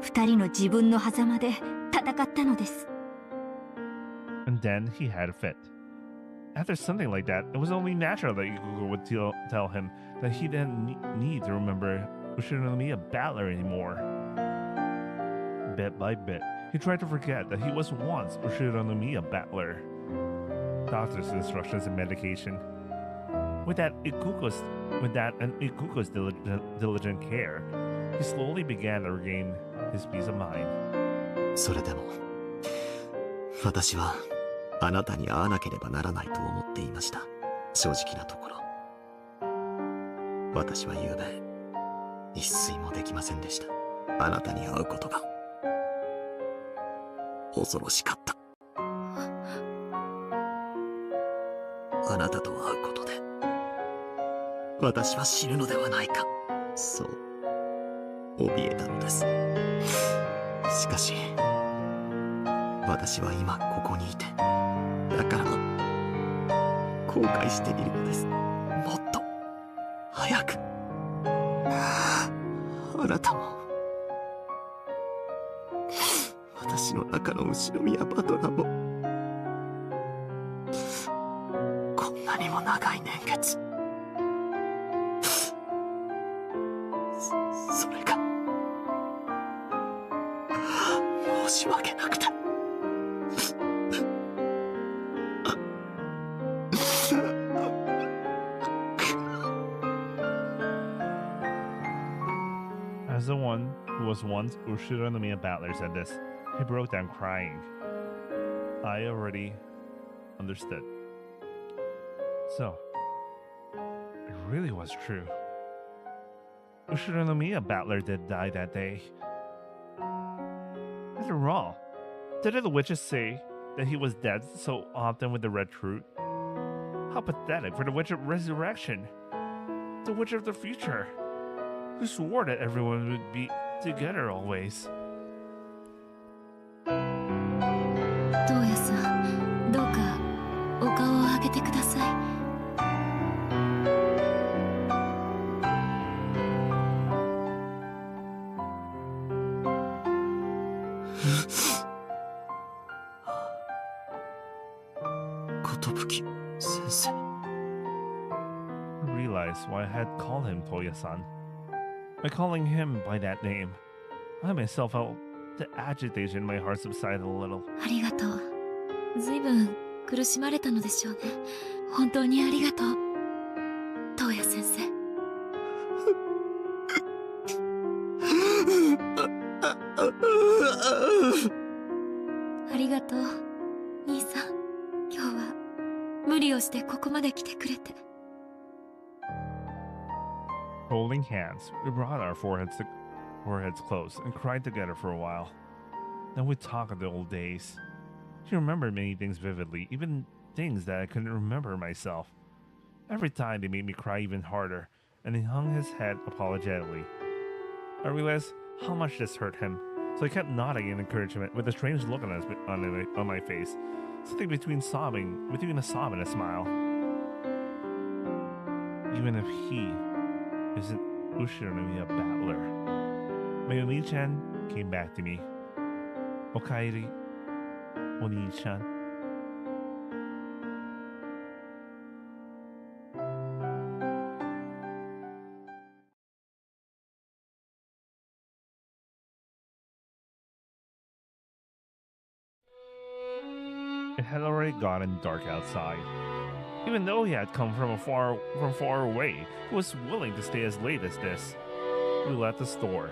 H: 二人の自分の狭間で戦ったのです。
A: And then he had a fit. After something like that, it was only natural that Ikuko would tell him that he didn't need to remember Ushinomiya Battler anymore. Bit by bit, he tried to forget that he was once Ushinomiya Battler. Doctor's instructions and medication. With that and Ikuko's diligent care, he slowly began to regain his peace of mind.
E: それでも私はあなたに会わなければならないと思っていました。正直なところ、私は昨べ一睡もできませんでした。あなたに会うことが恐ろしかった。あなたと会うことで私は死ぬのではないか、そう怯えたのです。しかし私は今ここにいて、だから後悔しているのです。もっと早くあなたも私の中の後宮バトラもこんなにも長い年月、それが申し訳なくて。
A: As the one who was once Ushinomiya Battler said this, he broke down crying. I already understood. So, it really was true. Ushinomiya Battler did die that day. After all, didn't the witches say that he was dead so often with the red fruit? How pathetic for the witch of resurrection, the witch of the future, who swore that everyone would be together always.
D: 東野さん、どうかお顔を上げてください。
E: 寿先生。
A: I realized why I had called him Toya-san. By calling him by that name, I myself felt the agitation in my heart subside a little.
D: ありがとう。ずいぶん苦しまれたのでしょうね。本当にありがとう、東野先生。ありがとう、兄さん。今日は無理をしてここまで来てくれて。
A: Holding hands, we brought our foreheads close and cried together for a while. Then we talked of the old days. She remembered many things vividly, even things that I couldn't remember myself. Every time they made me cry even harder, and he hung his head apologetically. I realized how much this hurt him, so I kept nodding in encouragement with a strange look on my face, something between a sob and a smile. Even if he isn't Ushinomiya battler. Mayumi-chan came back to me. Okaeri, Oni-chan. It had already gotten dark outside. Even though he had come from far away, he was willing to stay as late as this. We left the store.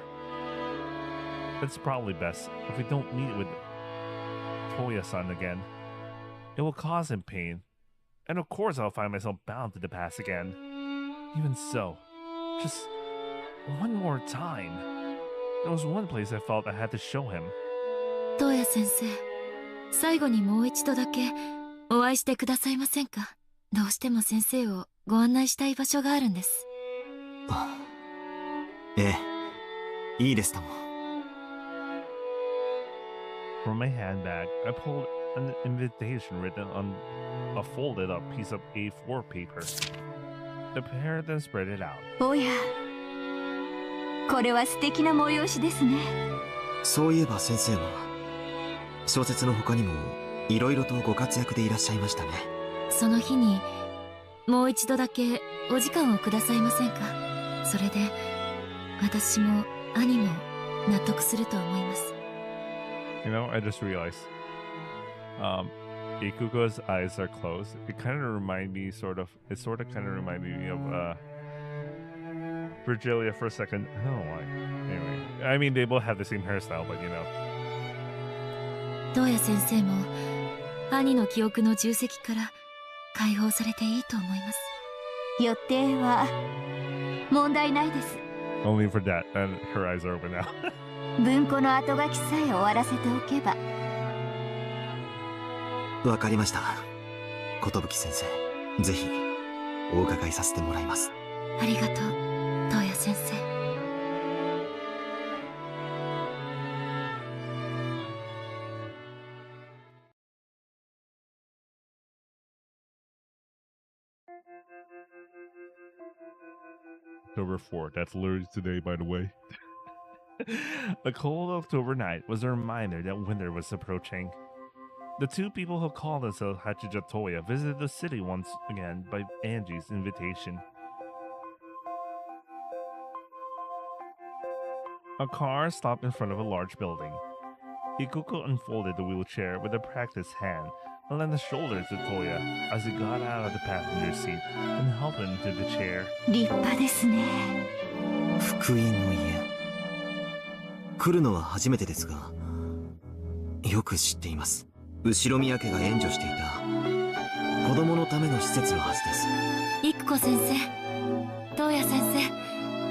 A: It's probably best if we don't meet with Toya-san again. It will cause him pain, and of course I'll find myself bound to the past again. Even so, just one more time. There was one place I felt I had to show him.
D: 東野先生、最後にもう一度だけお会いしてくださいませんか。どうしても先生をご案内したい場所があるんです。
E: ええ、いいですとも。
A: From my handbag, I pulled an invitation written on a folded up piece of A4 paper. I prepared and spread it out.
H: おや、これは素敵な催しですね。
E: そういえば先生は小説の他にもいろいろとご活躍でいらっしゃいましたね。
D: その日にもう一度だけお時間をくださいませんか。それで私も兄も納得すると思います。
A: You know, I just realized, Ikuko's eyes are closed. It kind of reminded me, kind of reminded me of, Virgilia for a second. I don't know why. Anyway, I mean, they both have the same hairstyle, but you know.
D: 東野先生も兄の記憶の重責から解放されていいと思います。
H: 予定は問題ないです。
A: Only for that, and her eyes are open now.
H: 文庫の後書きさえ終わらせておけば。
E: わかりました。寿先生、ぜひお伺いさせてもらいます。
D: ありがとう、東野先生。
A: October 4th. That's literally today, by the way. A cold October night was a reminder that winter was approaching. The two people who called themselves Hachija Toya visited the city once again by Angie's invitation. A car stopped in front of a large building. Ikuko unfolded the wheelchair with a practiced hand and lent a shoulder to Toya as he got out of the passenger seat and helped him into the chair.
H: 立派ですね。
E: 福音の家。来るのは初めてですが、よく知っています。後宮家が援助していた子供のための施設のはずです。
D: 育子先生、東野先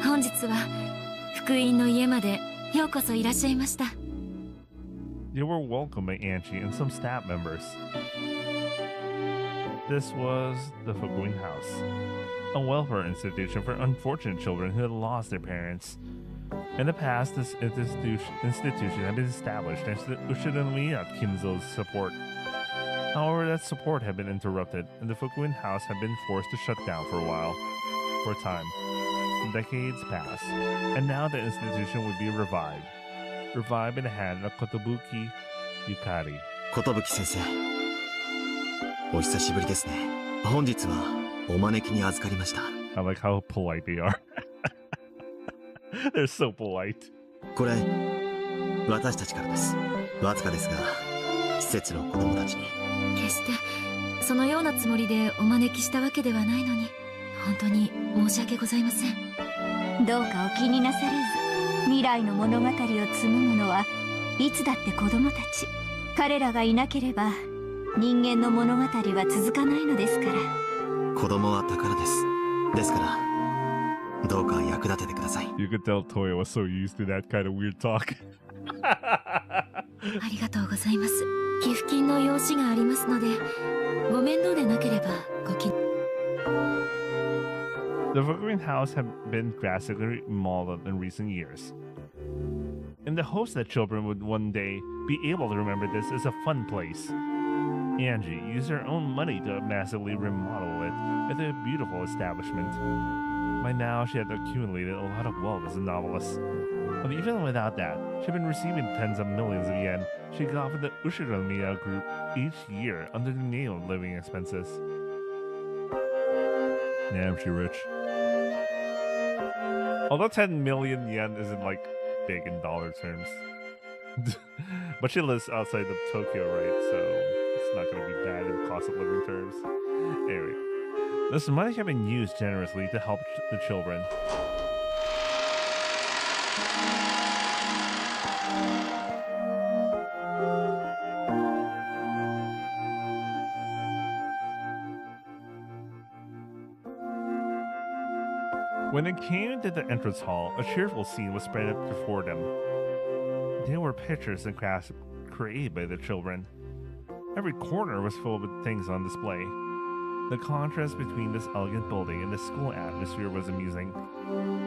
D: 生、本日は福音の家までようこそいらっしゃいました。
A: They were welcomed by Angie and some staff members. This was the Fukuin House, a welfare institution for unfortunate children who had lost their parents. In the past, this institution had been established thanks to Ushinomiya Kinzo's support. However, that support had been interrupted, and the Fukuin House had been forced to shut down for a time. Decades passed, and now the institution would be revived. Revived in the hand of Kotobuki Yukari.
E: 寿先生、お久しぶりですね。本日はお招きに預かりました。
A: I like how polite they are. They're so polite.
E: これ、私たちからです。わずかですが、施設の子供たちに。
D: 決してそのようなつもりでお招きしたわけではないのに、本当に申し訳ございません。
H: どうかお気になさらず、未来の物語を紡ぐのはいつだって子供たち。彼らがいなければ人間の物語は続かないのですから。
E: 子供は宝です。ですからどうか役立ててください。
A: You could tell Toya was so used to that kind of weird talk.
D: ありがとうございます。寄付金の用紙がありますので、ご面倒でなければごき。
A: The Fukuin house had been drastically remodeled in recent years, in the hopes that children would one day be able to remember this as a fun place. Angie used her own money to massively remodel it into a beautiful establishment. By now, she had accumulated a lot of wealth as a novelist. But even without that, she had been receiving tens of millions of yen she got from the Ushinomiya group each year under the name of living expenses. Damn, she rich. Although 10 million yen isn't like big in dollar terms. But she lives outside of Tokyo, right? So it's not going to be bad in cost of living terms. Anyway, this money had been used generously to help the children. When it came to the entrance hall, a cheerful scene was spread up before them. There were pictures and crafts created by the children. Every corner was filled with things on display. The contrast between this elegant building and the school atmosphere was amusing.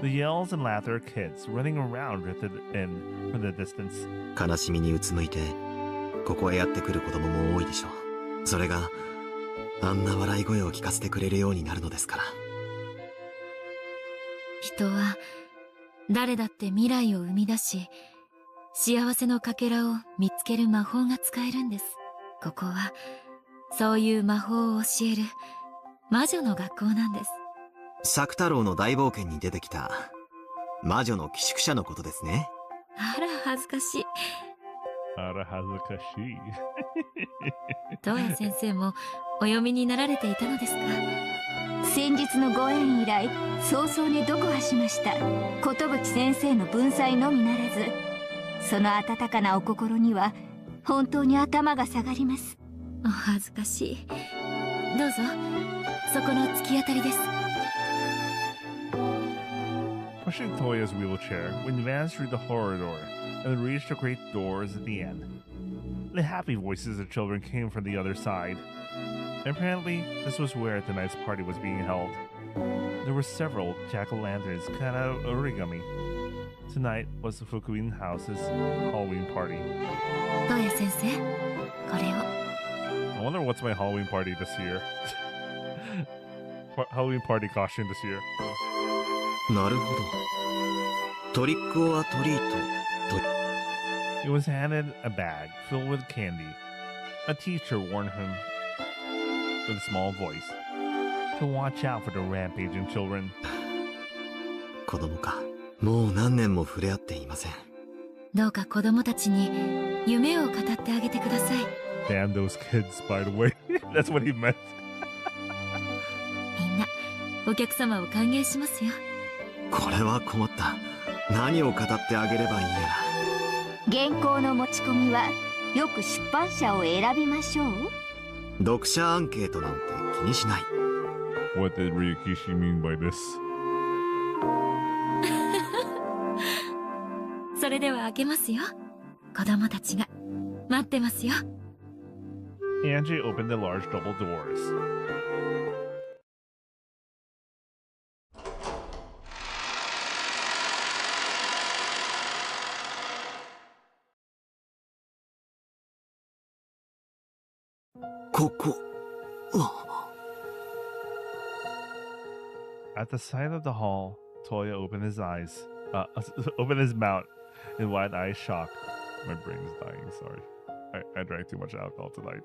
A: The yells and laughter of kids running around drifted in from the distance.
E: 悲しみにうつむいてここへやってくる子供も多いでしょう。それがあんな笑い声を聞かせてくれるようになるのですから。
D: 人は誰だって未来を生み出し、幸せのかけらを見つける魔法が使えるんです。ここはそういう魔法を教える魔女の学校なんです。
E: 作太郎の大冒険に出てきた魔女の寄宿舎のことですね。
D: あら恥ずかしい。
A: あら恥ずかしい。
D: 東谷先生もお読みになられていたのですか？
H: 先日のご縁以来、早々に読破しました。寿先生の文才のみならず、その温かなお心には本当に頭が下がります。
D: お恥ずかしい。どうぞ、そこの突き当たりです。
A: Pushing Toya's wheelchair, we advanced through the corridor and reached the great doors at the end. The happy voices of children came from the other side. Apparently, this was where tonight's party was being held. There were several jack-o'-lanterns cut out of origami. Tonight was the Fukuin House's Halloween party.
D: 東谷先生、これを。
A: I wonder what's my Halloween party this year. Halloween party costume this year.
E: なるほど。トリックオアトリート。
A: He was handed a bag filled with candy. A teacher warned him with a small voice to watch out for the rampaging children.
E: 子供か。もう何年も触れ合っていません。
D: どうか子供たちに夢を語ってあげてください。
A: Damn those kids, by the way. That's what he meant.
D: みんなお客様を歓迎しますよ。
E: これは困った。何を語ってあげればいいやら。
H: 原稿の持ち込みはよく出版社を選びましょう。
E: 読者アンケートなんて気にしない。
A: What did Ryukishi mean by this?
D: それでは開けますよ。子供たちが待ってますよ。
A: Angie opened the large double doors. At the sight of the hall, Toya opened his opened his mouth in wide-eyed shock. My brain is dying, sorry. I drank too much alcohol tonight.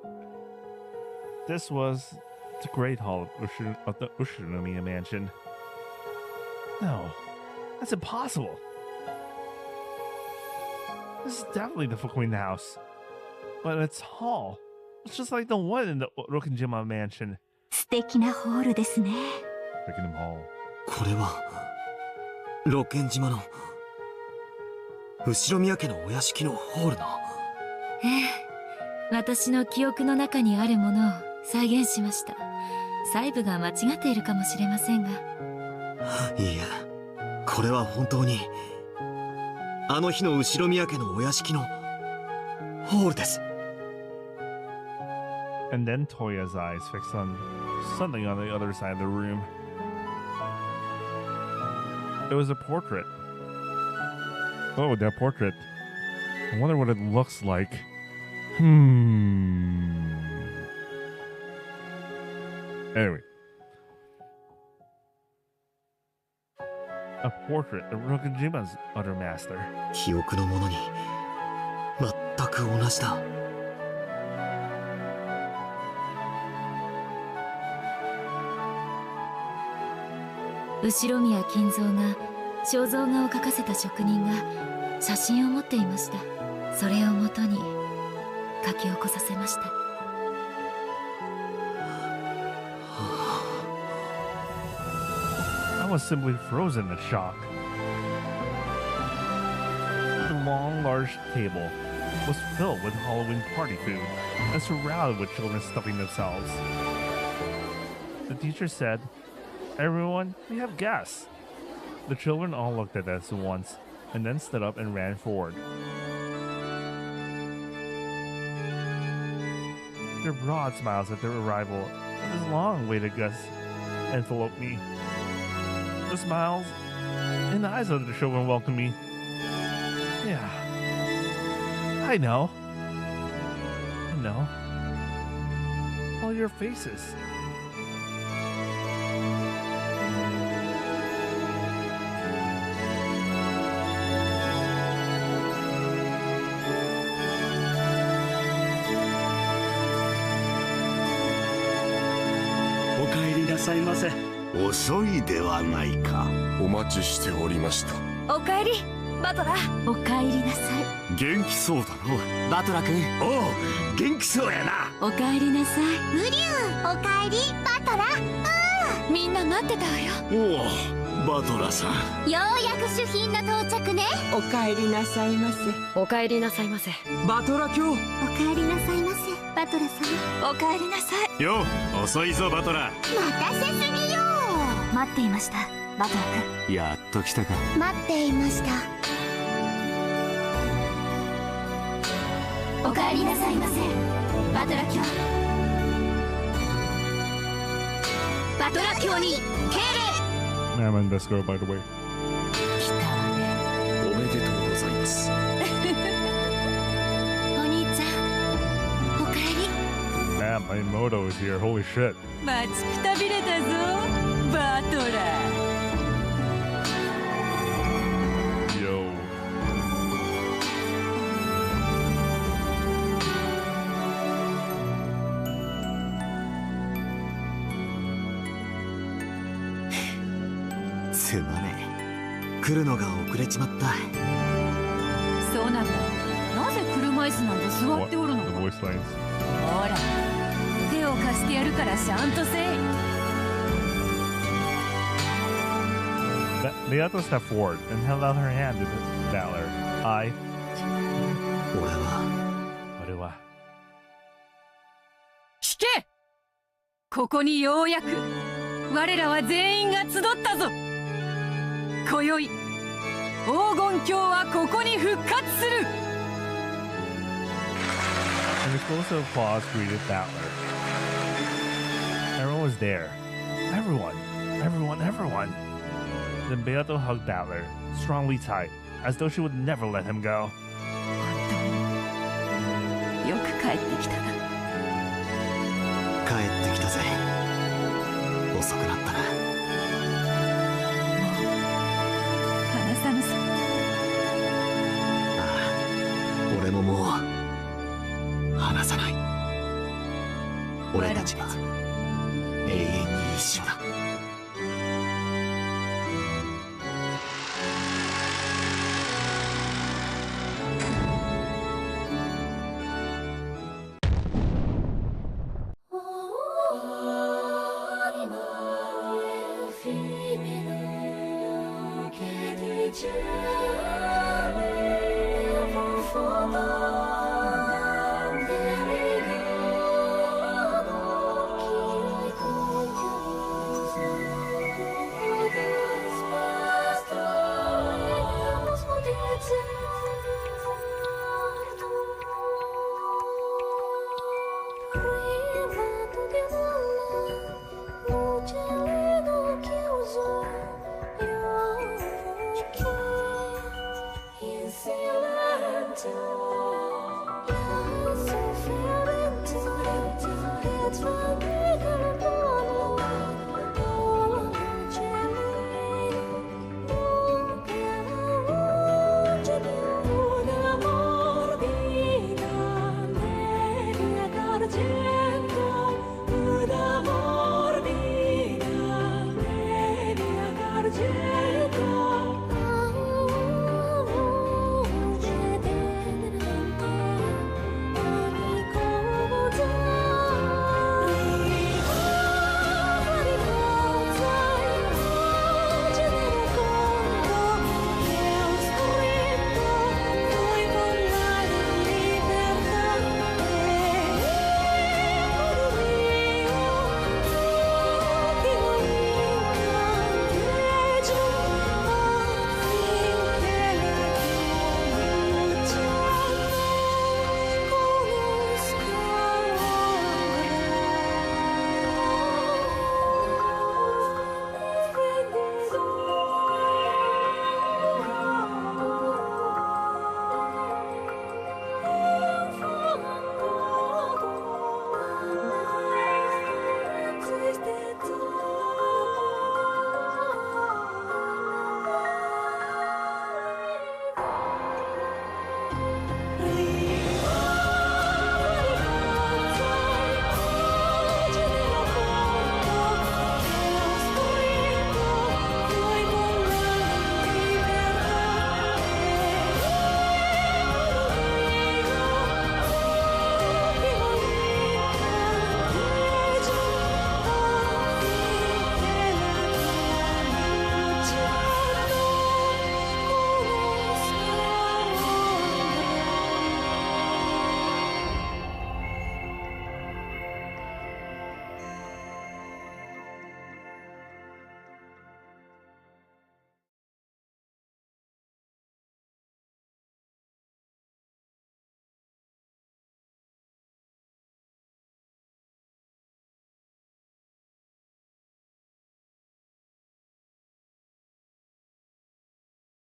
A: This was the great hall of the Ushinomiya mansion. No, that's impossible. This is definitely the Fukuin house. But its hall, It's just like the one in the Rokkenjima mansion.
D: 素敵なホールですね。
A: Rockingham Hall.
E: これは六軒島の後宮家のお屋敷のホールの。
D: ええ、私の記憶の中にあるものを再現しました。細部が間違っているかもしれませんが。
E: いいえ、これは本当にあの日の後宮家のお屋敷のホールです。
A: And then Toya's eyes fixed on something on the other side of the room. It was a portrait. Oh, that portrait. I wonder what it looks like. Anyway. A portrait of Rokkenjima's other master.
E: 記憶のものに全く同じだ。
D: 後宮金蔵が肖像画を描かせた職人が写真を持っていました。それをもとに書き起こさせました。
A: I was simply frozen in shock. The long, large table was filled with Halloween party food and surrounded with children stuffing themselves. The teacher said, "Everyone, we have guests." The children all looked at us once and then stood up and ran forward. Their broad smiles at their arrival and this long-awaited guest enveloped me. The smiles and the eyes of the children welcomed me. Yeah, I know. All your faces.
C: O kaeri nasai mase. 遅いではないか。
L: お待ちしておりました。
K: おかえりバトラ。
D: おかえりなさい。
C: 元気そうだろ。
E: バトラ君。
C: おう、元気そうやな。
D: おかえりなさい。
H: ウリュウ、おかえりバトラ。
D: みんな待ってたわよ。
C: おお、バトラさん。
H: ようやく主賓の到着ね。
K: おかえりなさいませ。
G: お帰りなさいませ。
K: バトラ卿。
H: おかえりなさいませバトラさん。
K: おかえりなさい。
L: よう、遅いぞバトラ。
H: 待たせすぎよ。
D: 待っていましたバトラ君。
L: やっと来たか。
H: 待っていました。
D: おかえりなさいませバトラ卿。バトラ卿に敬礼。
A: I'm in best girl, by the way.
D: 来たわね。
L: おめでとうございます。
D: お兄ちゃんおかえり。
A: Man, my moto is here. Holy shit.
K: 待ちくたびれたぞバトラ。
A: Yo.
E: すまねえ、来るのが遅れちまった。
B: そうなんだ。なぜ車椅子なんか座っておるの
A: The
B: か。
A: voice lines.
B: ほら、手を貸してやるからちゃんとせい。
A: Miyato stepped forward and held out her hand to Valor. 俺は
B: 聞け。ここにようやく我らは全員が集ったぞ。今宵黄金鏡はここに復活する。
A: An explosive applause greeted Valor. Everyone was there. Everyone. Then Beato hugged Valor, strongly tight, as though she would never let him go.
B: よく帰ってきたな。
E: 帰ってきたぜ。遅くなったな。
B: 話さぬさ。
E: ああ、俺ももう話さない。俺たちは永遠に一緒だ。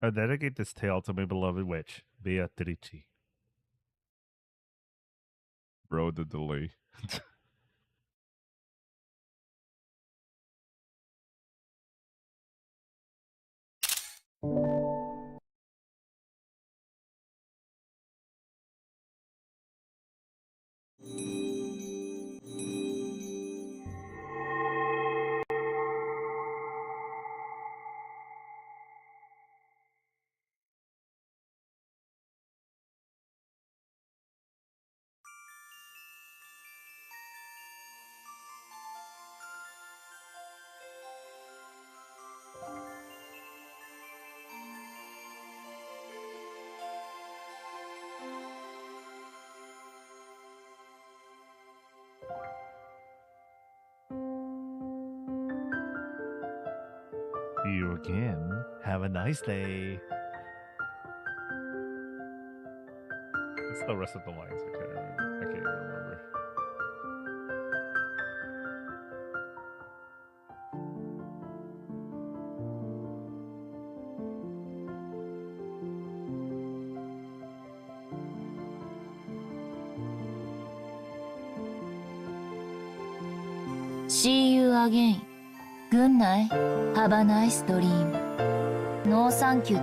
A: I dedicate this tale to my beloved witch, Beatrice. Bro, the delay. See you again. Have a nice day. What's the rest of the lines? I can't remember. I can't even remember.
D: See you again. Good night. Have a nice dream. No thank you.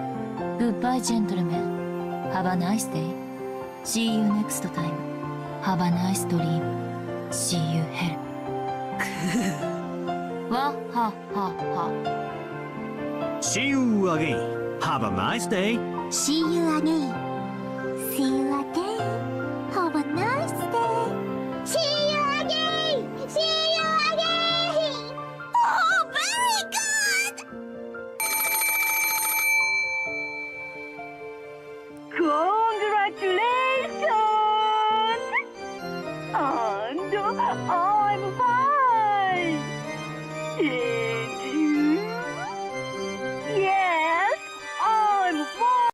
D: Goodbye, gentlemen. Have a nice day. See you next time. Have a nice dream. See you hell. Wah ha ha ha.
E: See you again. Have a nice day.
D: See you again. See you again. Have a nice day. See you again. See you again. Oh, very good.
H: Congratulations! And I'm fine! And you? Yes, I'm fine!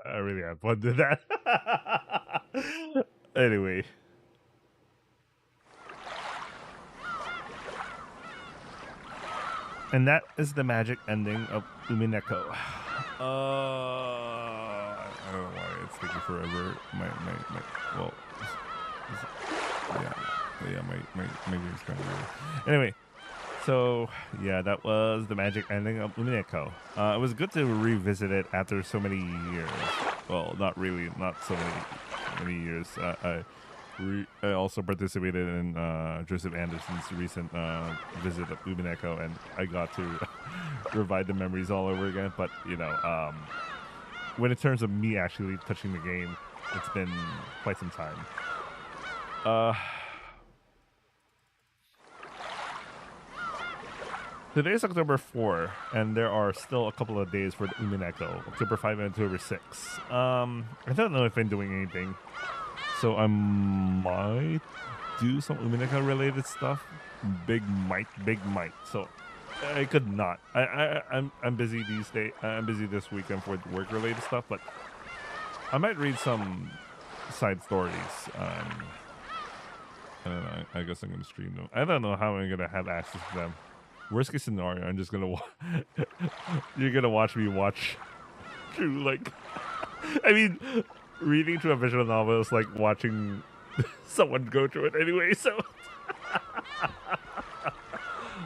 A: I really had fun with that. Anyway. And that is the magic ending of Umineko. I don't know why it's taking forever. Well, my game's kind of weird. Anyway, so yeah, that was the magic ending of Umineko. It was good to revisit it after so many years. Well, not really, not so many years. I also participated in Joseph Anderson's recent visit of Umineko, and I got to revive the memories all over again. But you know, when in terms of me actually touching the game, it's been quite some time. Today is October 4, and there are still a couple of days for the Umineko, October 5 and October 6. I don't know if I'm doing anything. So I might do some Umineko related stuff. Big might. So I could not. I'm busy these days. I'm busy this weekend for work related stuff, but I might read some side stories. I don't know. I guess I'm gonna stream them. I don't know how I'm gonna have access to them. Worst case scenario, I'm just gonna you're gonna watch me watch through like I mean, reading through a visual novel is like watching someone go through it anyway, so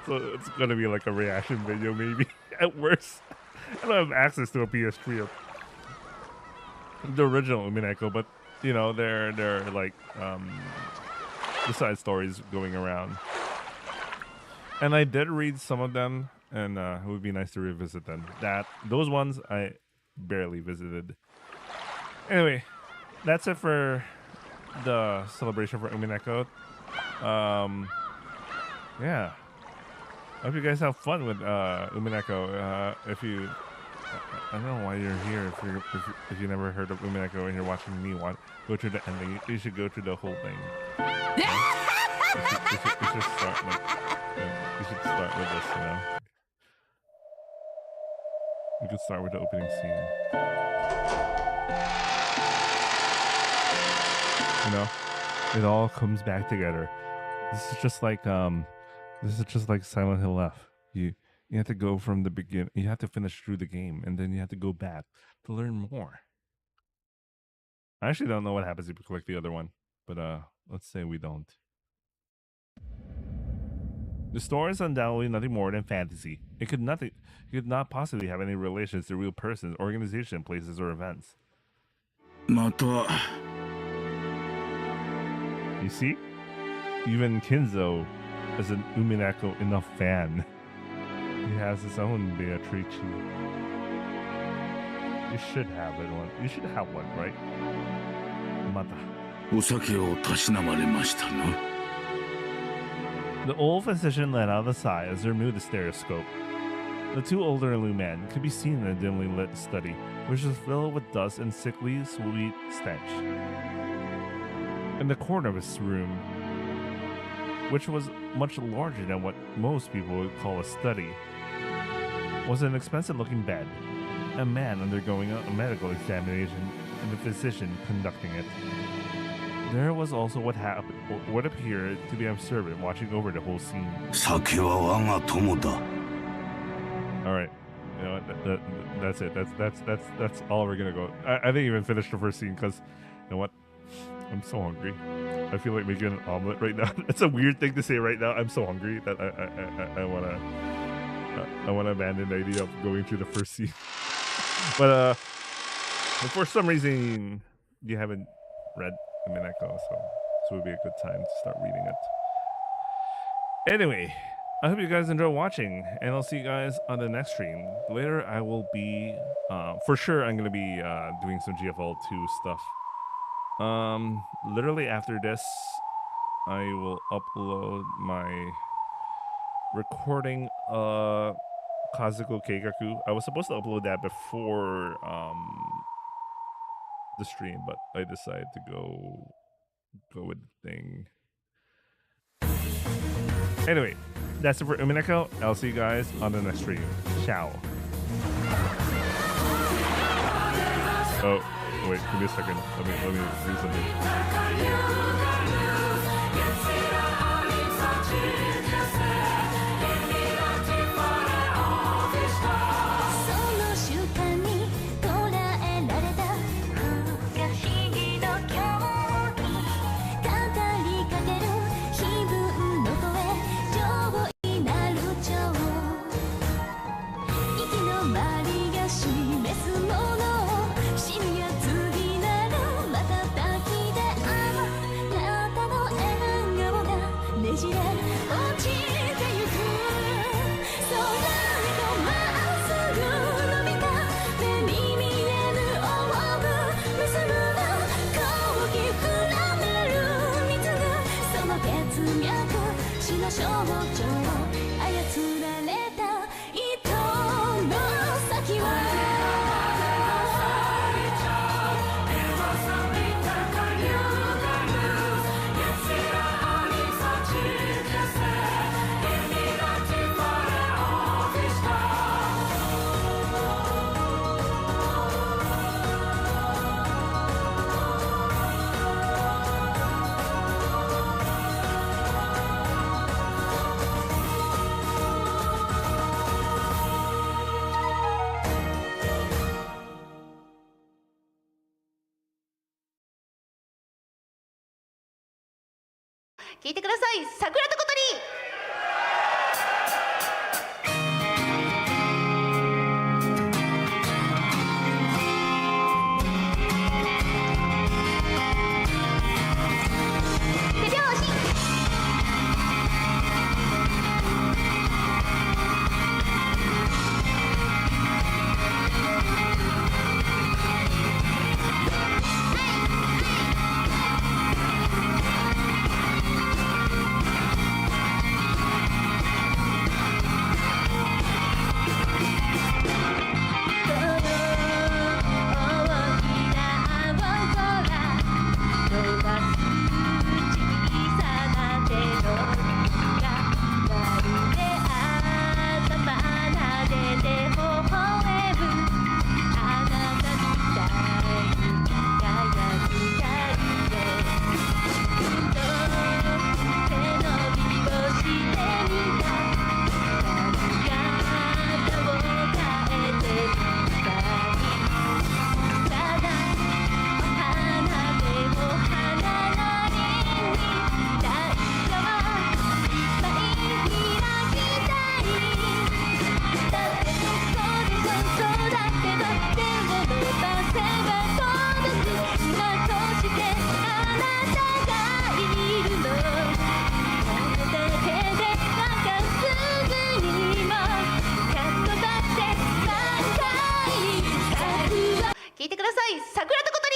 A: so it's gonna be like a reaction video maybe at worst. I don't have access to a PS3 of the original Umineko, but you know, they're like the side stories going around. And I did read some of them, and it would be nice to revisit them. Those ones I barely visited. Anyway, that's it for the celebration for Umineko. Yeah. I hope you guys have fun with Umineko. If you, I don't know why you're here. If you never heard of Umineko and you're watching me go through the ending, you should go through the whole thing. You should start like. We should start with this, you know? We could start with the opening scene. You know? It all comes back together. This is just like Silent Hill F. You have to go from the beginning. You have to finish through the game, and then you have to go back to learn more. I actually don't know what happens if you collect the other one, but let's say we don't. The story is undoubtedly nothing more than fantasy. It could not possibly have any relations to real persons, organizations, places, or events. You see? Even Kinzo is an Umineko enough fan. He has his own Beatrice. You should have one. You should have one, right? Mata. The old physician let out a sigh as they removed the stereoscope. The two older men could be seen in a dimly lit study, which was filled with dust and sickly, sweet stench. In the corner of his room, which was much larger than what most people would call a study, was an expensive-looking bed, a man undergoing a medical examination, and the physician conducting it. There was also what appeared to be a servant watching over the whole scene. All right, you know what? That's it. That's all we're gonna go. I didn't even finish the first scene because, you know what? I'm so hungry. I feel like making an omelet right now. It's a weird thing to say right now. I'm so hungry that I wanna abandon the idea of going through the first scene. But for some reason you haven't read Umineko, so this would be a good time to start reading it. Anyway, I hope you guys enjoy watching, and I'll see you guys on the next stream. Later, I will be, for sure, I'm going to be doing some GFL2 stuff. Literally after this, I will upload my recording Kazuko Keikaku. I was supposed to upload that before the stream, but I decided to go with the thing. Anyway, that's it for Umineko. I'll see you guys on the next stream. Ciao. Oh, wait, give me a second. Let me do
H: 聞いてください、桜と小鳥。聞いてください、桜と小鳥。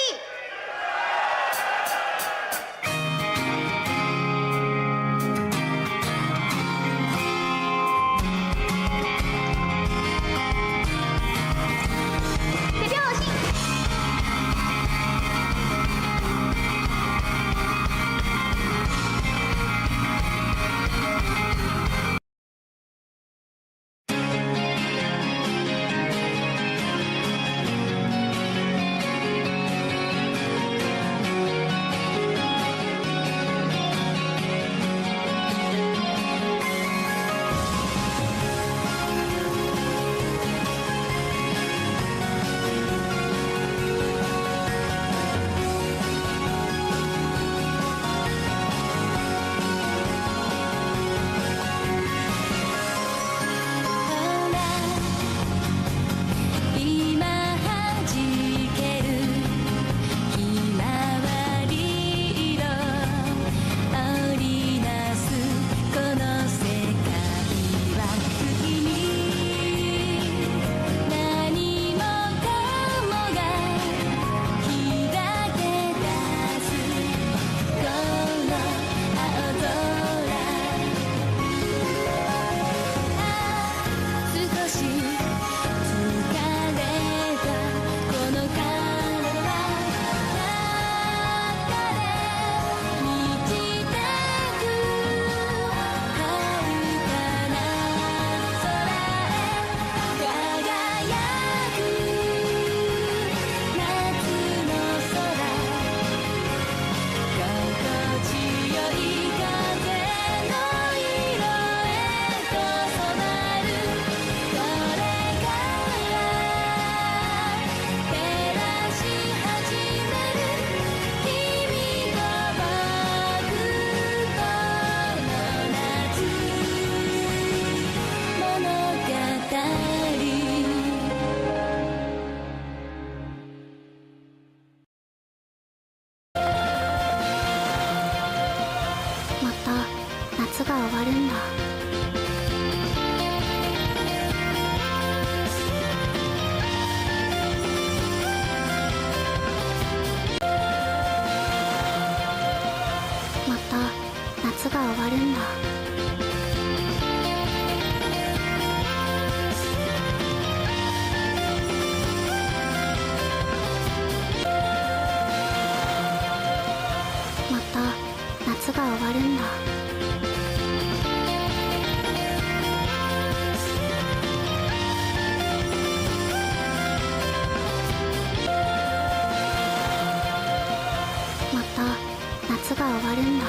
D: わるんだ。また夏が終わるんだ。また夏が終わるんだ。また夏が終わるんだ。